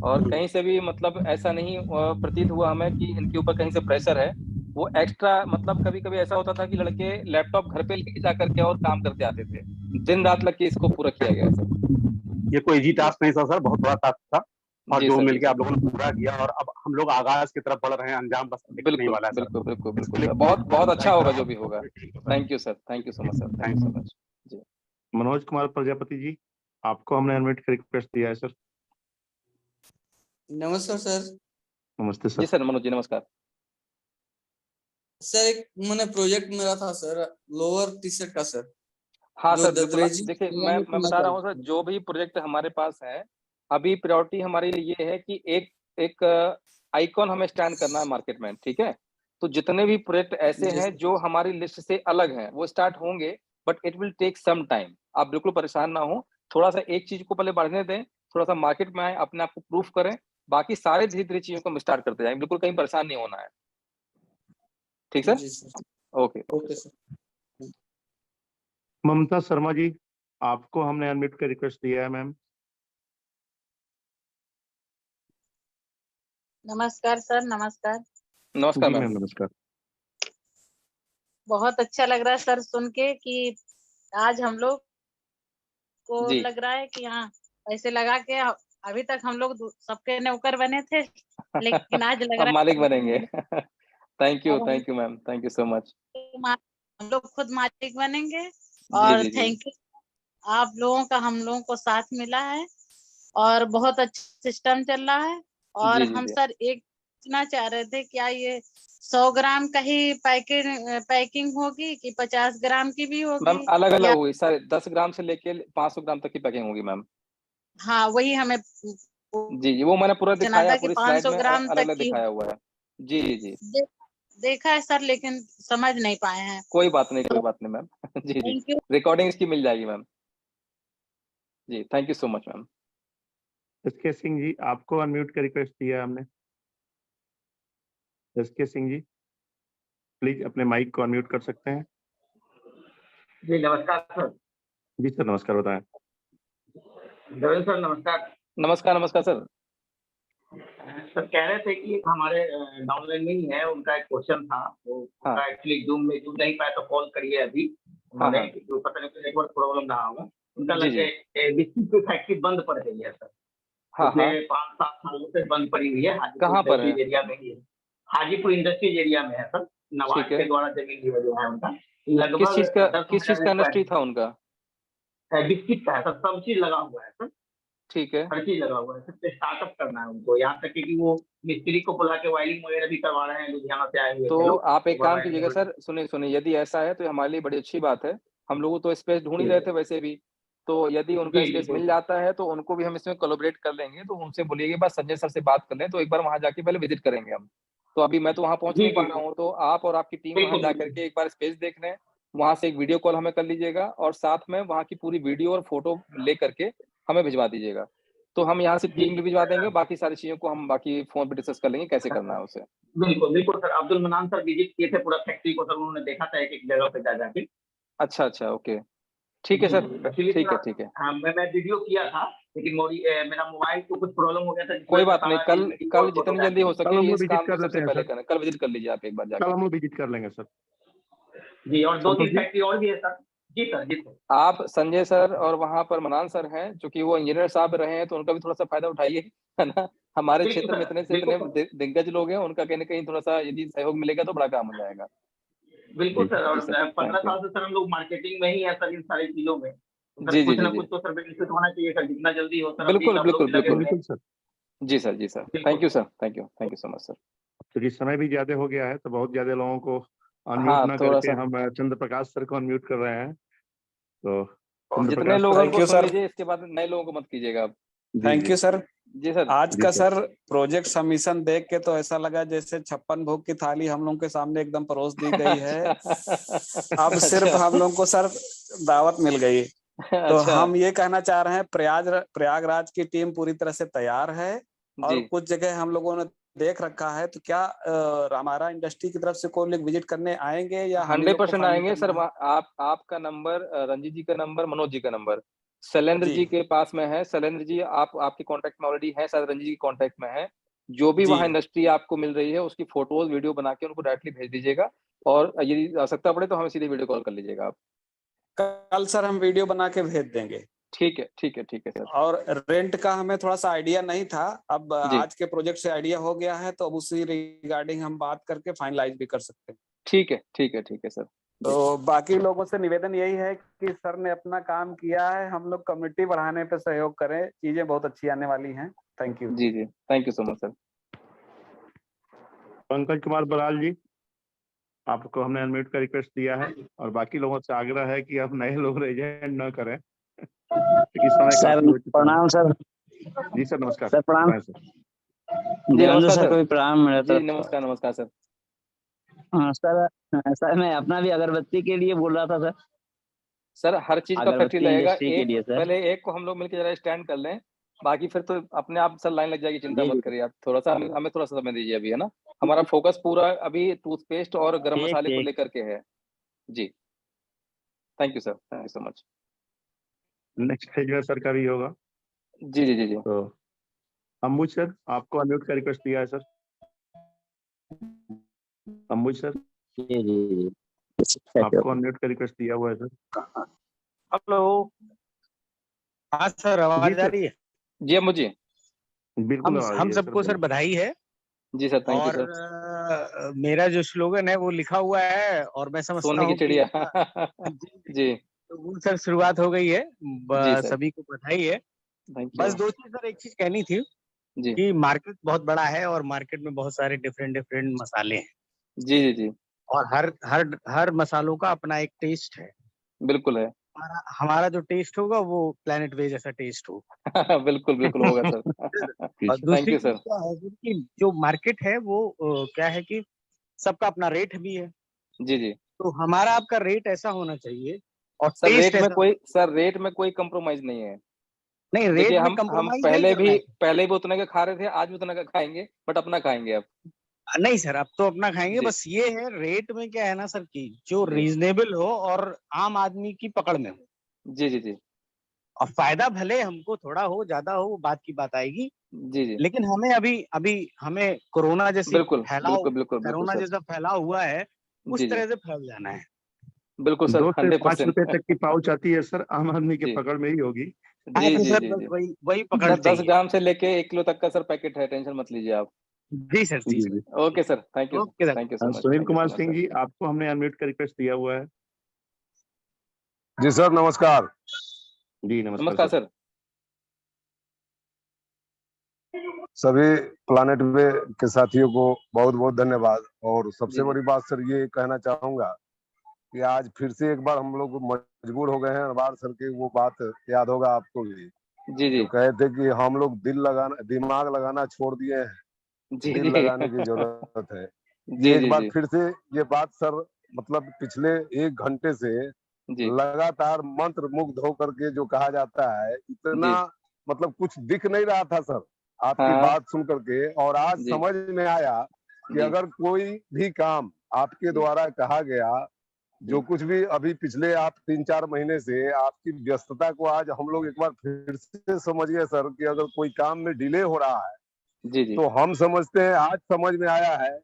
S1: और कहीं से भी मतलब ऐसा नहीं प्रतीत हुआ हमें कि इनके ऊपर कहीं से प्रेशर है। वो एक्स्ट्रा मतलब कभी कभी ऐसा होता था कि लड़के लैपटॉप घर पे लेके जा करके और काम करते आते थे, दिन रात लग के इसको पूरा किया गया है सर।
S9: ये कोई इजी
S1: जी
S9: टास्क नहीं था सर, बहुत बड़ा टास्क था, और
S1: जी
S9: जो
S1: सर, जी
S9: मिलके
S1: सर,
S9: आप लोगों ने पूरा किया, और अब हम लोग आगाज की तरफ बढ़ रहे हैं, अंजाम बस दिखने ही
S1: बिल्कुल
S9: वाला है सर।
S1: बिल्कुल बिल्कुल बिल्कुल
S9: इसके
S1: सर,
S9: लिए
S1: बहुत बहुत अच्छा होगा जो भी
S9: बहुत
S1: होगा।
S9: बहुत
S1: thank you sir, thank you so much sir, thank you so much. जी
S2: मनोज कुमार प्रजापति जी, आपको हमने अनम्यूट का रिक्वेस्ट दिया है सर।
S10: नमस्कार सर।
S2: नमस्ते
S1: जी
S2: सर।
S1: सर, मनोज जी नमस्कार।
S10: सर एक मैंने प्रोजेक्ट मेरा था सर, लोअर टी शर्ट का सर,
S1: हाँ
S10: जो
S1: सर बिल्कुल,
S10: ददरेजी
S1: देखिए
S10: एरिया में
S1: मैं
S10: करना
S1: बता रहा हूँ
S10: चाहता
S1: सर,
S10: हूँ।
S1: जो भी प्रोजेक्ट हमारे पास है, अभी प्रायोरिटी हमारे लिए ये है कि एक एक आइकॉन हमें स्टैंड करना है मार्केट में। ठीक है, तो जितने भी प्रोजेक्ट ऐसे
S10: जी
S1: हैं
S10: सर।
S1: जो हमारी लिस्ट से अलग हैं वो स्टार्ट होंगे, but it will take some time. आप बिल्कुल परेशान ना हो, थोड़ा सा एक चीज को पहले बढ़ने दें, थोड़ा सा मार्केट में आए, अपने आप को प्रूफ करें, बाकी सारे धीरे धीरे चीजों को हम स्टार्ट करते जाएंगे, बिल्कुल कहीं परेशान नहीं होना है। ठीक सर,
S10: जी sir.
S1: Okay okay
S10: okay
S1: sir.
S10: Sir.
S2: Mamta Sharma ji, आपको हमने अनम्यूट का रिक्वेस्ट दिया है मैम।
S11: नमस्कार सर, नमस्कार।
S1: नमस्कार
S2: जी
S1: मैम।
S2: मैम, नमस्कार।
S11: बहुत अच्छा लग रहा है सर सुन के कि आज हम लोग को
S1: जी
S11: लग रहा है कि हाँ पैसे लगा के अभी तक हम लोग सबके नौकर बने थे, लेकिन आज लग
S1: अब
S11: रहा
S1: मालिक
S11: है
S1: बनेंगे। थैंक
S11: अब
S1: you ma'am, thank you so much.
S11: हम लोग खुद मालिक बनेंगे।
S1: जी
S11: और
S1: जी जी
S11: थैंक यू, आप लोगों का हम लोगों को साथ मिला है और बहुत अच्छा सिस्टम चल रहा है। और
S1: जी जी
S11: हम
S1: जी
S11: सर एक पूछना चाह रहे थे, क्या ये 100 ग्राम का ही पैकिंग होगी कि 50 ग्राम की भी
S1: मैम,
S11: होगी?
S1: अलग अलग
S11: या
S1: होगी सर, 10 ग्राम से लेके 500 ग्राम तक की पैकिंग होगी मैम।
S11: हाँ वही हमें
S1: जी जी, वो मैंने पूरा
S11: पूछना
S1: दिखाया,
S11: था कि
S1: पूरी स्लाइड
S11: 500
S1: में
S11: ग्राम
S1: अलग
S11: तक
S1: अलग
S11: की
S1: दिखाया हुआ है। जी जी जी,
S11: दे, देखा है सर, लेकिन समझ नहीं पाए हैं।
S1: कोई बात नहीं, कोई
S11: तो
S1: बात नहीं मैम। जी जी,
S11: थैंक यू।
S1: रिकॉर्डिंग इसकी मिल जाएगी मैम। जी, thank you so much ma'am.
S2: S K Singh ji, आपको अनम्यूट का रिक्वेस्ट दिया है हमने। एसके सिंह जी, प्लीज अपने माइक को अनम्यूट कर सकते हैं।
S12: जी नमस्कार सर।
S2: जी सर, नमस्कार, बताएं।
S12: देवेंद्र सर नमस्कार।
S1: नमस्कार नमस्कार सर।
S12: सर कह रहे थे कि एक हमारे डाउनलाइन में ही है, उनका एक क्वेश्चन था, वो
S1: हाँ
S12: उनका एक्चुअली जूम में जुड़ नहीं पाया तो कॉल करिए अभी
S1: हाँ
S12: उन्होंने,
S1: हाँ,
S12: तो पता नहीं नेटवर्क प्रॉब्लम रहा होगा उनका।
S1: जी
S12: लगे
S1: जी,
S12: बिस्किट की फैक्ट्री बंद पड़ गई है सर,
S1: हाँ
S12: पिछले
S1: हाँ,
S12: 5-7 सालों से बंद पड़ी हुई है, हाजीपुर
S1: कहाँ पर है?
S12: इंडस्ट्रीज एरिया में ही है। हाजीपुर इंडस्ट्रीज एरिया में है सर, नवाज
S1: ठीक है,
S12: के द्वारा जमीन लिया जो है उनका, लगभग
S1: किस चीज
S12: 10
S1: का
S12: स्क्वायर
S1: इंडस्ट्री था उनका?
S12: बिस्किट का है सर, सब चीज लगा हुआ है सर,
S1: ठीक है,
S12: हर चीज लगा हुआ है। सबसे स्टार्टअप करना है उनको, यहाँ तक कि वो मिस्त्री को बुला के वायरिंग वगैरह भी करवा रहे हैं, लुधियाना से आए हुए थे
S1: तो
S12: लोग,
S1: आप एक काम
S12: वायरिंग
S1: कीजिएगा सर, सुनिए सुनिए, यदि ऐसा है तो हमारे लिए बड़ी अच्छी बात है। हम लोग तो स्पेस ढूंढ ही रहे थे वैसे भी, तो यदि उनका
S12: जी जी
S1: स्पेस मिल
S12: बिल्कुल।
S1: जाता है तो उनको भी हम इसमें कोलैबोरेट कर लेंगे। तो उनसे बोलिए बस संजय सर से बात कर लें, तो एक बार वहां जाके पहले विजिट करेंगे हम। तो अभी मैं तो वहां पहुंच
S12: जी
S1: नहीं पा
S12: जी
S1: रहा
S12: जी
S1: हूँ, तो आप और आपकी टीम वहां
S12: बिल्कुल
S1: जा
S12: बिल्कुल।
S1: करके एक बार स्पेस देख लें। वहां से एक वीडियो कॉल हमें कर लीजिएगा और साथ में वहां की पूरी वीडियो और फोटो ले करके हमें भिजवा दीजिएगा। तो हम यहाँ से
S12: जी
S1: टीम भी भिजवा देंगे, बाकी सारी चीजों को हम बाकी फोन पे डिस्कस कर लेंगे कैसे करना है उसे।
S12: बिल्कुल बिल्कुल सर, अब्दुल मनान सर विजिट किए थे पूरा फैक्ट्री को सर, उन्होंने देखा था एक एक जगह पे जा जाके।
S1: अच्छा अच्छा, ओके, ठीक है
S12: जी
S1: सर,
S12: जी एक्चुअली
S1: ठीक
S12: सर,
S1: है ठीक है,
S12: हाँ मैं वीडियो किया था, लेकिन मेरा मोबाइल को कुछ प्रॉब्लम हो गया था, जिस
S1: कोई
S12: वजह से
S1: बात नहीं।
S12: सारा
S1: कल
S12: वीडियो
S1: कल
S12: और फोटो
S1: जितनी
S12: गायब
S1: जल्दी
S12: हो
S1: हो
S12: गया।
S2: कल
S1: सके
S2: हम
S1: ये
S2: लोग
S1: इस
S2: विजिट
S1: काम को
S2: कर लेते
S1: सबसे
S2: हैं
S1: पहले
S2: सर।
S1: करें। कल विजिट कर लीजिए आप एक बार
S2: कल
S1: जाके।
S2: हम लोग विजिट कर लेंगे सर।
S12: जी, और
S2: संतोष
S12: 2-3
S2: जी,
S12: फैक्ट्री और भी है सर। जी सर, जी सर।
S1: आप संजय सर और वहां पर मनान सर हैं, चूंकि वो इंजीनियर साहब रहे हैं, तो उनका भी थोड़ा सा फायदा उठाइए, है ना। हमारे
S12: बिल्कुल
S1: क्षेत्र में
S12: सर,
S1: इतने से
S12: बिल्कुल
S1: इतने
S12: सर।
S1: दिग्गज लोग हैं, उनका कहीं ना कहीं थोड़ा सा यदि सहयोग मिलेगा तो बड़ा काम हो जाएगा।
S12: बिल्कुल
S2: जी
S12: सर,
S1: जी
S12: और
S1: सर,
S12: 15
S1: थैंक यू।
S12: साल से सर हम लोग मार्केटिंग में ही है सर, इन सारी चीजों में। तो सर
S1: जी जी
S12: कुछ
S1: जी
S12: ना
S1: जी,
S12: कुछ तो सर बेनिफिट होना चाहिए सर, जितना जल्दी हो सर, अभी
S1: बिल्कुल
S12: सब लोग
S1: बिल्कुल
S12: भी लगे
S1: बिल्कुल।
S12: हुए हैं।
S2: बिल्कुल सर।
S1: जी सर, जी सर, थैंक
S12: बिल्कुल
S1: you
S12: sir.
S1: Sir, thank you so much sir.
S2: क्योंकि समय भी ज्यादा हो गया है, तो बहुत ज्यादा लोगों को अनम्यूट
S1: हाँ
S2: ना
S1: थोड़ा
S2: करके
S1: सा,
S2: हम चंद्र प्रकाश सर को अनम्यूट कर रहे हैं। तो चंद्र
S1: जितने
S2: प्रकाश
S1: लोग
S2: सर।
S1: हैं
S13: थैंक
S1: उनको
S13: यू
S1: सुन
S13: सर।
S1: लीजिए, इसके बाद नए लोगों को मत कीजिएगा आप।
S2: जी
S13: थैंक
S2: जी
S13: यू सर।
S1: जी सर।
S13: आज
S2: जी
S13: का
S2: सर।
S13: सर प्रोजेक्ट सबमिशन देख के तो ऐसा लगा जैसे 56 भोग की थाली हम लोगों के सामने एकदम परोस दी गई है। अब सिर्फ
S1: अच्छा
S13: हम लोगों को सर दावत मिल गई। तो
S1: अच्छा,
S13: हम ये कहना चाह रहे हैं, प्रयागराज की टीम पूरी तरह से तैयार है और
S1: जी
S13: कुछ जगह हम लोगों ने देख रखा है। तो क्या रामारा इंडस्ट्री की तरफ से कोई लोग विजिट करने आएंगे या हम ही लोग को
S1: 100%
S13: फाइनल
S1: आएंगे सर।
S13: करना है?
S1: आपका नंबर, रंजीत जी का नंबर, मनोज जी का नंबर शैलेंद्र
S13: जी
S1: जी के पास में है। शैलेंद्र जी आपके कांटेक्ट में ऑलरेडी है, शायद रंजीत जी के कांटेक्ट में है। जो भी
S13: जी।
S1: वहाँ इंडस्ट्री आपको मिल रही है उसकी फोटोज वीडियो बना के उनको डायरेक्टली भेज दीजिएगा, और यदि आवश्यकता पड़े तो हमें सीधे वीडियो कॉल कर लीजिएगा आप।
S13: कल सर हम वीडियो बना के भेज देंगे।
S1: ठीक है ठीक है ठीक है सर।
S13: और रेंट का हमें थोड़ा सा आइडिया नहीं था, अब
S1: जी
S13: आज के प्रोजेक्ट से आइडिया हो गया है, तो अब उसी रिगार्डिंग हम बात करके फाइनलाइज भी कर सकते हैं।
S1: ठीक है ठीक है ठीक है सर। जी
S13: तो बाकी लोगों से निवेदन यही है कि सर ने अपना काम किया है, हम लोग कम्युनिटी बढ़ाने पे सहयोग करें, चीजें बहुत अच्छी आने वाली हैं। Thank you.
S1: जी जी, thank you so much sir.
S2: Pankaj Kumar Baral ji, आपको हमने अनम्यूट का रिक्वेस्ट दिया है, और बाकी लोगों से आग्रह है कि आप नए लोग रेजेंट न करें, क्योंकि समय
S14: सर
S2: काफी हो चुका है।
S14: प्रणाम सर।
S2: जी सर, नमस्कार।
S14: सर प्रणाम।
S2: बताएं सर।
S1: जी
S14: देवेंद्र
S1: नमस्कार
S14: सर
S1: सर।
S14: को भी प्रणाम मेरे
S1: जी
S14: तरफ से।
S1: नमस्कार नमस्कार सर।
S14: हाँ सर, सर मैं अपना भी अगरबत्ती के लिए बोल रहा था सर।
S1: सर हर चीज का फैक्ट्री
S14: अगरबत्ती
S1: लगेगा।
S14: इंडस्ट्री के
S1: एक
S14: लिए सर।
S1: पहले एक को हम लोग मिलकर जरा स्टैंड कर लें, बाकी फिर तो अपने आप सर लाइन लग जाएगी, चिंता
S14: जी
S1: मत
S14: जी
S1: करिए आप। थोड़ा सा हमें थोड़ा सा समय दीजिए अभी, है ना। हमारा फोकस पूरा अभी टूथपेस्ट और गरम
S14: ठीक
S1: मसाले को
S14: ठीक।
S1: लेकर के है। जी, thank you sir, thank you so much.
S2: Next phase में सर का भी होगा।
S1: जी जी जी जी।
S2: तो अंबुज सर, आपको अनम्यूट का रिक्वेस्ट दिया है सर। अंबुज सर।
S14: जी जी जी।
S2: आपको अनम्यूट का रिक्वेस्ट दिया हुआ है सर।
S15: हेलो। हाँ सर, आवाज आ रही है?
S1: जी मुझे
S2: बिल्कुल आ रही
S15: हम
S2: है
S15: सबको सर बधाई है।
S1: जी सर, थैंक यू
S15: और
S1: सर।
S15: मेरा जो स्लोगन है वो लिखा हुआ है और मैं समझता
S1: सोने की
S15: हूँ कि
S1: चिड़िया। जी
S15: तो वो सर शुरुआत हो गई है।
S1: जी सर,
S15: सभी को बधाई है।
S1: थैंक
S15: बस
S1: यू।
S15: दो चीज सर, एक चीज कहनी थी
S1: जी
S15: कि मार्केट बहुत बड़ा है और मार्केट में बहुत सारे डिफरेंट डिफरेंट मसाले हैं
S1: जी जी जी
S15: और हर मसालों का अपना एक टेस्ट है।
S1: बिल्कुल है।
S15: हमारा जो टेस्ट होगा वो प्लेनेट वे जैसा टेस्ट होगा।
S1: बिल्कुल बिल्कुल होगा सर।
S15: और
S1: थैंक
S15: दूसरी
S1: यू
S15: चीज
S1: सर।
S15: क्या है सर कि जो मार्केट है वो क्या है कि सबका अपना रेट भी है।
S1: जी जी
S15: तो हमारा आपका रेट ऐसा होना चाहिए और
S1: सर,
S15: टेस्ट ऐसा
S1: रेट में कोई कंप्रोमाइज नहीं है।
S15: नहीं,
S1: देखिए,
S15: रेट में
S1: हम
S15: कंप्रोमाइज नहीं करना है।
S1: पहले भी उतने का खा रहे थे, आज भी उतने का खाएंगे, बट अपना खाएंगे अब।
S15: नहीं सर, अब तो अपना खाएंगे।
S1: जी
S15: बस ये है, रेट में क्या है ना सर की जो
S1: जी
S15: रीजनेबल हो और आम आदमी की पकड़ में हो।
S1: जी जी जी
S15: और फायदा भले हमको थोड़ा हो ज्यादा हो, वो बात की बात आएगी।
S1: जी जी
S15: लेकिन हमें अभी अभी हमें
S1: बिल्कुल बिल्कुल बिल्कुल बिल्कुल
S15: कोरोना
S1: सर।
S15: जैसा फैलाव हुआ है,
S1: जी
S15: उस
S1: जी
S15: तरह से फैल जाना है।
S1: बिल्कुल सर,
S2: 2 से 5
S1: 100%।
S2: रुपए तक की पाउच आती है सर, आम आदमी के
S1: जी
S2: पकड़ में ही होगी।
S15: हाँ
S1: जी
S15: तो
S1: जी
S15: सर
S1: जी
S15: बस
S1: जी
S15: वही वही पकड़
S1: सर, 10
S15: चाहिए।
S1: ग्राम से लेके 1 किलो तक का सर पैकेट है, टेंशन मत लीजिए आप।
S15: जी सर, जी
S2: जी
S15: सर।
S2: जी।
S1: Okay sir, thank you.
S15: Okay sir.
S1: Thank you so much,
S2: Sunil
S1: thank you
S2: Kumar
S1: so much
S2: Singh
S1: sir.
S2: जी, आपको हमने अनम्यूट का रिक्वेस्ट दिया हुआ है।
S16: जी सर, नमस्कार।
S2: जी नमस्कार
S1: नमस्कार
S2: सर।
S1: सर।
S16: सभी प्लानेट वे के साथियों को बहुत बहुत धन्यवाद। और
S1: जी
S16: सबसे
S1: जी
S16: बड़ी बात सर ये कहना चाहूंगा कि आज फिर से एक बार हम लोग मजबूर हो गए हैं। अरबाज सर की वो बात याद होगा आपको भी,
S1: जी जी
S16: जो कहे थे कि हम लोग दिमाग लगाना छोड़ दिए हैं,
S1: जी
S16: दिल
S1: जी
S16: लगाने की जरूरत है।
S1: जी
S16: ये एक
S1: जी
S16: बार
S1: जी
S16: फिर से ये बात सर, मतलब पिछले 1 घंटे से
S1: जी
S16: लगातार मंत्र मुग्ध होकर के जो कहा जाता है, इतना
S1: जी
S16: मतलब कुछ दिख नहीं रहा था सर आपकी
S1: हाँ
S16: बात सुन करके। और आज
S1: जी
S16: समझ में आया कि
S1: जी
S16: अगर कोई भी काम आपके
S1: जी
S16: द्वारा कहा गया, जो
S1: जी
S16: कुछ भी अभी पिछले आप 3-4 महीने से आपकी व्यस्तता को आज हम लोग एक बार फिर से समझ गए सर कि अगर कोई काम में डिले हो रहा है,
S1: जी जी
S16: तो हम समझते हैं, आज समझ में आया है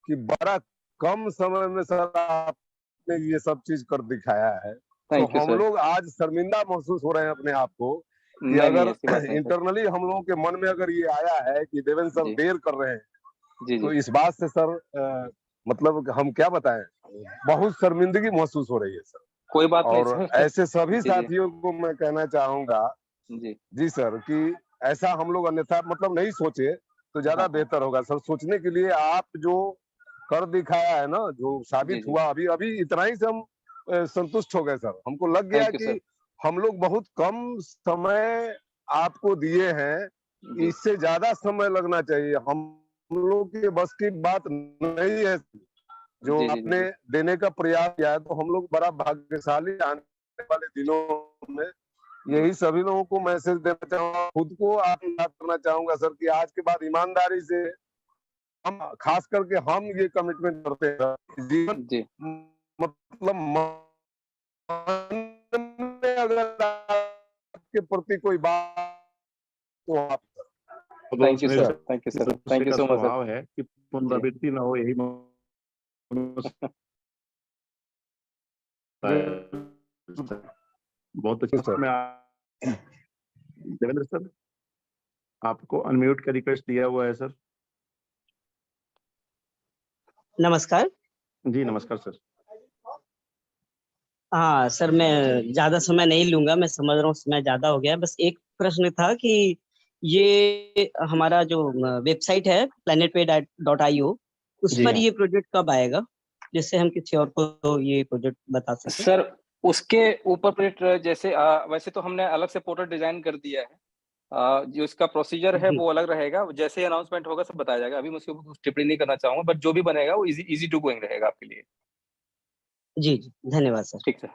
S16: कि बड़ा कम समय में सर आपने ये सब चीज कर दिखाया है। तो
S1: थैंक यू
S16: हम
S1: सर।
S16: लोग आज शर्मिंदा महसूस हो रहे हैं अपने आप को कि
S1: नहीं नहीं,
S16: अगर
S1: ऐसी बात नहीं सर।
S16: इंटरनली हम लोगों के मन में अगर ये आया है कि देवेंद्र सर
S1: जी
S16: देर कर रहे हैं,
S1: जी
S16: तो
S1: जी
S16: इस बात से सर मतलब हम क्या बताएं, बहुत शर्मिंदगी महसूस हो रही है सर।
S1: कोई बात नहीं
S16: और
S1: सर।
S16: ऐसे सभी
S1: जी जी
S16: साथियों को मैं कहना चाहूंगा
S1: जी
S16: जी सर कि ऐसा हम लोग अन्यथा मतलब नहीं सोचे तो ज्यादा
S1: हाँ हाँ
S16: बेहतर होगा सर। सोचने के लिए आप जो कर दिखाया है ना, जो
S1: जी
S16: साबित
S1: जी
S16: हुआ, अभी अभी इतना ही से हम संतुष्ट हो गए सर। हमको लग गया
S1: थैंक यू सर।
S16: कि हम लोग बहुत कम समय आपको दिए हैं,
S1: जी
S16: इससे ज्यादा समय लगना चाहिए। हम लोग के बस की बात नहीं है जो
S1: जी जी जी
S16: आपने
S1: जी
S16: देने का प्रयास किया है। तो हम लोग बड़ा भाग्यशाली आने वाले दिनों में यही सभी लोगों को मैसेज देना चाहूंगा, खुद को आप याद करना चाहूंगा सर कि आज के बाद ईमानदारी से हम, खास करके हम ये कमिटमेंट करते हैं जीवन
S1: जी
S16: मतलब मन में अगर आपके प्रति कोई बात, तो आप
S2: तो
S1: thank you
S2: Sunil
S1: sir,
S2: sir,
S1: thank you
S2: इस
S1: सर,
S2: मनुष्य
S1: थैंक यू
S2: का
S1: सो मच सर।
S2: स्वभाव है कि
S1: जी
S2: पुनरावृत्ति ना हो, यही मनुष्य है। बहुत अच्छे
S16: सर।
S2: में देवेंद्र सर, आपको अनम्यूट का रिक्वेस्ट दिया हुआ है सर।
S17: नमस्कार।
S2: जी नमस्कार सर।
S17: हाँ सर, मैं ज्यादा समय नहीं लूंगा, मैं समझ रहा हूँ समय ज्यादा हो गया है। बस एक प्रश्न था कि ये हमारा जो वेबसाइट है planetway.io, उस
S1: जी
S17: पर
S1: हाँ
S17: ये प्रोजेक्ट कब आएगा, जिससे हम किसी और को ये प्रोजेक्ट बता सकें?
S1: सर, उसके ऊपर प्लेट जैसे वैसे तो हमने अलग से पोर्टल डिजाइन कर दिया है। जो इसका प्रोसीजर है
S17: जी
S1: वो अलग रहेगा, जैसे अनाउंसमेंट होगा सब बताया जाएगा। अभी मैं उसके ऊपर कुछ टिप्पणी नहीं करना चाहूंगा, बट जो भी बनेगा वो इजी टू गोइंग रहेगा आपके लिए।
S17: जी जी, धन्यवाद सर।
S1: ठीक सर।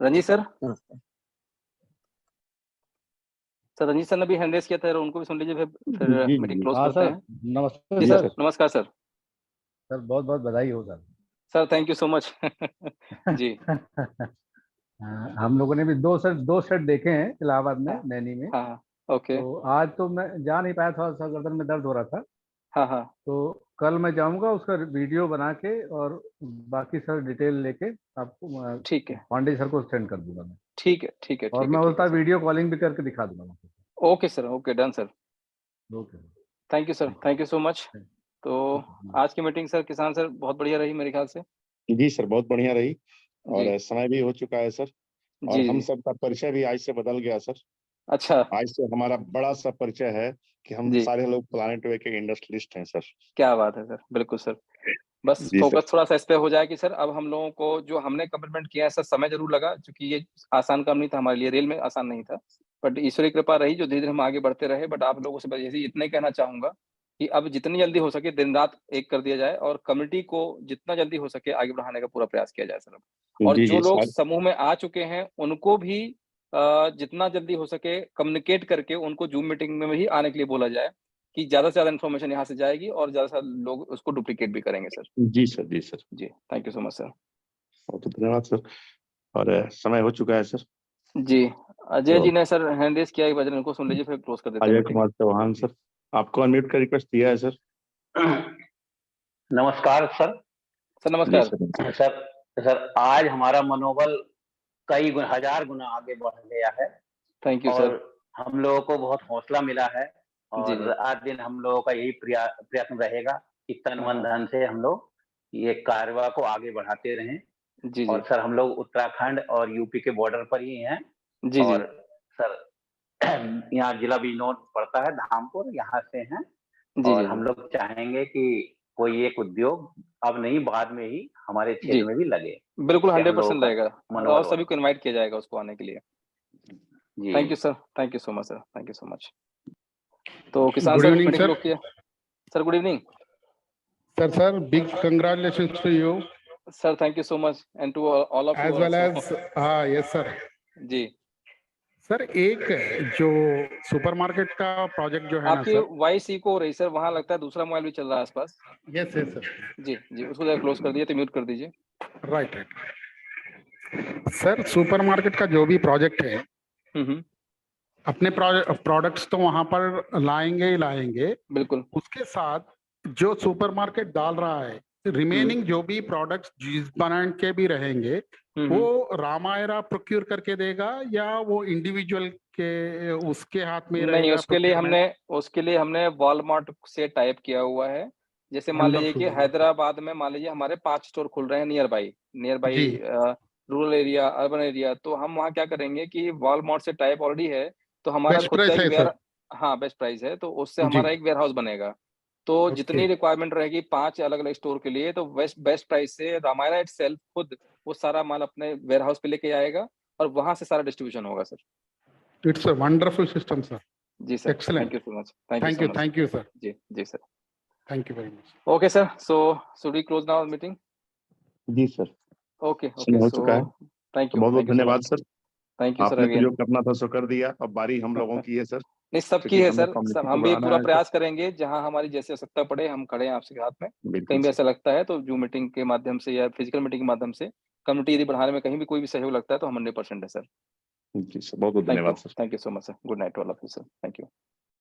S1: रंजीत सर,
S17: नमस्कार।
S1: सर रंजीत सर ने भी हैंड रेस किया था, उनको भी सुन लीजिए, फिर
S18: जी
S1: मीटिंग
S18: जी
S1: क्लोज
S18: हाँ
S1: करते
S18: सर,
S1: हैं।
S18: नमस्ते
S1: जी
S18: सर।
S1: सर, नमस्कार सर।
S18: सर बहुत बहुत बधाई हो sir.
S1: Sir thank you so much. जी
S18: हम लोगों ने भी दो सेट देखे हैं इलाहाबाद में,
S1: हाँ
S18: नैनी में।
S1: हाँ ओके
S18: तो आज तो मैं जा नहीं पाया, थोड़ा सा गर्दन में दर्द हो रहा था।
S1: हाँ हाँ
S18: तो कल मैं जाऊंगा, उसका वीडियो बना के और बाकी सर डिटेल लेके आपको
S1: ठीक है
S18: पांडे सर को सेंड कर दूंगा मैं।
S1: ठीक है ठीक है
S18: और
S1: ठीक
S18: मैं
S1: है ठीक
S18: उसका
S1: है सर।
S18: वीडियो कॉलिंग भी करके दिखा दूंगा।
S1: Okay sir, okay done sir.
S18: Okay
S1: thank you sir, thank you so much. तो आज की मीटिंग सर किसान सर बहुत बढ़िया रही मेरे ख्याल से।
S2: जी सर, बहुत बढ़िया रही और
S1: जी
S2: समय भी हो चुका है सर। और
S1: जी
S2: हम
S1: जी
S2: सबका परिचय भी आज से बदल गया सर।
S1: अच्छा
S2: आज से हमारा बड़ा सा परिचय है कि हम
S1: जी,
S2: सारे लोग प्लानेट वे के इंडस्ट्रियलिस्ट हैं सर।
S1: क्या बात है सर, बिल्कुल सर। बस
S2: जी सर।
S1: फोकस थोड़ा सा इस पे हो जाए कि सर अब हम लोगों को जो हमने कमिटमेंट किया है सर, समय जरूर लगा क्योंकि ये आसान काम नहीं था हमारे लिए, रेल में आसान नहीं था, बट ईश्वरी कृपा रही जो धीरे धीरे हम आगे बढ़ते रहे। बट आप लोगों से बस यही इतना ही कहना चाहूंगा कि अब जितनी जल्दी हो सके दिन रात एक कर दिया जाए और कम्युनिटी को जितना जल्दी हो सके आगे बढ़ाने का पूरा प्रयास किया जाए सर अब। और
S2: जी
S1: जो
S2: जी
S1: लोग
S2: सर।
S1: समूह में आ चुके हैं उनको भी जितना जल्दी हो सके कम्युनिकेट करके उनको जूम मीटिंग में भी आने के लिए बोला जाए कि ज्यादा से ज्यादा इन्फॉर्मेशन यहाँ से जाएगी और ज्यादा से ज्यादा लोग उसको डुप्लीकेट भी करेंगे सर।
S2: जी सर। जी सर।
S1: जी thank you so much sir.
S2: बहुत धन्यवाद सर। और समय हो चुका है सर।
S1: जी अजय
S2: तो
S1: जी ने सर हैंड रेज किया है, भजन को सुन लीजिए फिर क्लोज कर देते हैं
S2: अजय
S1: मीटिंग।
S2: कुमार चौहान सर, आपको अनम्यूट का रिक्वेस्ट दिया है सर।
S12: नमस्कार सर।
S1: सर
S2: जी
S1: नमस्कार।
S2: सर। नमस्कार।
S12: सर आज हमारा मनोबल कई हजार गुना आगे बढ़ गया है
S1: थैंक यू
S12: और
S1: सर।
S12: हम लोगों को बहुत हौसला मिला है
S1: जी
S12: और
S1: जी
S12: आज दिन हम लोगों का यही प्रयत्न रहेगा कि तन
S1: हाँ
S12: मन
S1: हाँ
S12: धन से हम लोग ये कार्यवाही को आगे बढ़ाते रहें।
S1: जी जी
S12: और सर हम लोग उत्तराखंड और यूपी के बॉर्डर पर ही हैं
S1: जी जी
S12: और सर यहाँ जिला बिजनौर पड़ता है, धामपुर, यहाँ से हैं
S1: जी
S12: और
S1: जी
S12: हम
S1: जी
S12: लोग चाहेंगे कि कोई एक उद्योग अब नहीं बाद में ही हमारे
S1: जी
S12: क्षेत्र में भी लगे,
S1: बिल्कुल
S12: इससे हम लोगों
S1: 100%
S12: का
S1: रहेगा और
S12: मनोबल
S1: सभी को
S12: बढ़े।
S1: इनवाइट किया जाएगा उसको आने के लिए।
S12: जी
S1: thank you sir, thank you so much sir, thank you so much. तो किसान
S19: Good
S1: sir
S19: evening,
S1: meeting
S19: sir.
S1: रोक किया sir. Good evening
S19: Sir, big congratulations to you
S1: sir, thank you so much and to all of you
S19: as well
S1: also.
S19: as yes, sir.
S1: जी
S19: सर एक जो सुपरमार्केट का प्रोजेक्ट जो है ना
S1: आपकी
S19: सर।
S1: वॉइस इको हो रही सर, वहाँ लगता है दूसरा मोबाइल भी चल रहा है आसपास।
S19: Yes yes sir.
S1: जी जी उसको जरा क्लोज कर दीजिए तो म्यूट कर दीजिए।
S19: राइट सर, सुपरमार्केट का जो भी प्रोजेक्ट है अपने प्रोडक्ट्स तो वहां पर लाएंगे ही लाएंगे,
S1: बिल्कुल
S19: उसके साथ जो सुपरमार्केट डाल रहा है रिमेनिंग जो भी प्रोडक्ट्स जिस ब्रांड के भी रहेंगे वो रामायरा प्रोक्यूर करके देगा या वो इंडिविजुअल के उसके हाथ में
S1: नहीं,
S19: रहेगा
S1: उसके लिए हमने वॉलमार्ट से टाइप किया हुआ है। जैसे मान लीजिए कि हैदराबाद में मान लीजिए हमारे 5 स्टोर खुल रहे हैं near by rural area, urban area, तो हम वहाँ क्या करेंगे कि वॉलमार्ट से टाइप ऑलरेडी है तो हमारा
S19: बेस्ट
S1: खुद का
S19: प्राइस
S1: एक
S19: है सर।
S1: हाँ बेस्ट प्राइस है, तो उससे
S19: जी
S1: हमारा एक वेयर हाउस बनेगा। तो
S19: ओके
S1: जितनी रिक्वायरमेंट रहेगी 5 अलग अलग स्टोर के लिए, तो बेस्ट प्राइस से रामायरा इटसेल्फ खुद वो सारा माल अपने वेयर हाउस पे लेके आएगा और वहां से सारा डिस्ट्रीब्यूशन होगा sir.
S19: It's a wonderful system sir.
S1: जी sir,
S19: excellent.
S1: Thank you so much,
S19: thank you sir.
S1: जी जी sir.
S19: Thank you very much.
S1: Okay sir, so should we close now meeting?
S2: जी सर।
S1: ओके
S2: समय
S1: ओके
S2: हो
S1: सो
S2: चुका है।
S1: थैंक
S2: तो
S1: यू,
S2: बहुत बहुत
S1: थैंक यू सो
S2: धन्यवाद
S1: much,
S2: sir.
S1: Thank you sir
S2: आपने तो
S1: अगेन।
S2: जो करना था सो कर दिया, अब बारी हम लोगों की है सर।
S1: नहीं सबकी
S2: क्योंकि
S1: है
S2: हमें
S1: सर,
S2: कम्युनिटी को
S1: हम भी
S2: बढ़ाना
S1: पूरा
S2: है सर।
S1: प्रयास करेंगे, जहां हमारी जैसे आवश्यकता पड़े हम खड़े हैं आपके हाथ में।
S2: बिल्कुल
S1: कहीं भी
S2: सर।
S1: ऐसा लगता है तो जूम मीटिंग के माध्यम से या फिजिकल मीटिंग के माध्यम से कम्युनिटी यदि बढ़ाने में कहीं भी कोई भी सहयोग लगता है तो हम 100% है सर।
S2: जी सर, बहुत बहुत
S1: थैंक यू,
S2: धन्यवाद sir.
S1: Thank you so much sir. Good night all of you sir, thank you.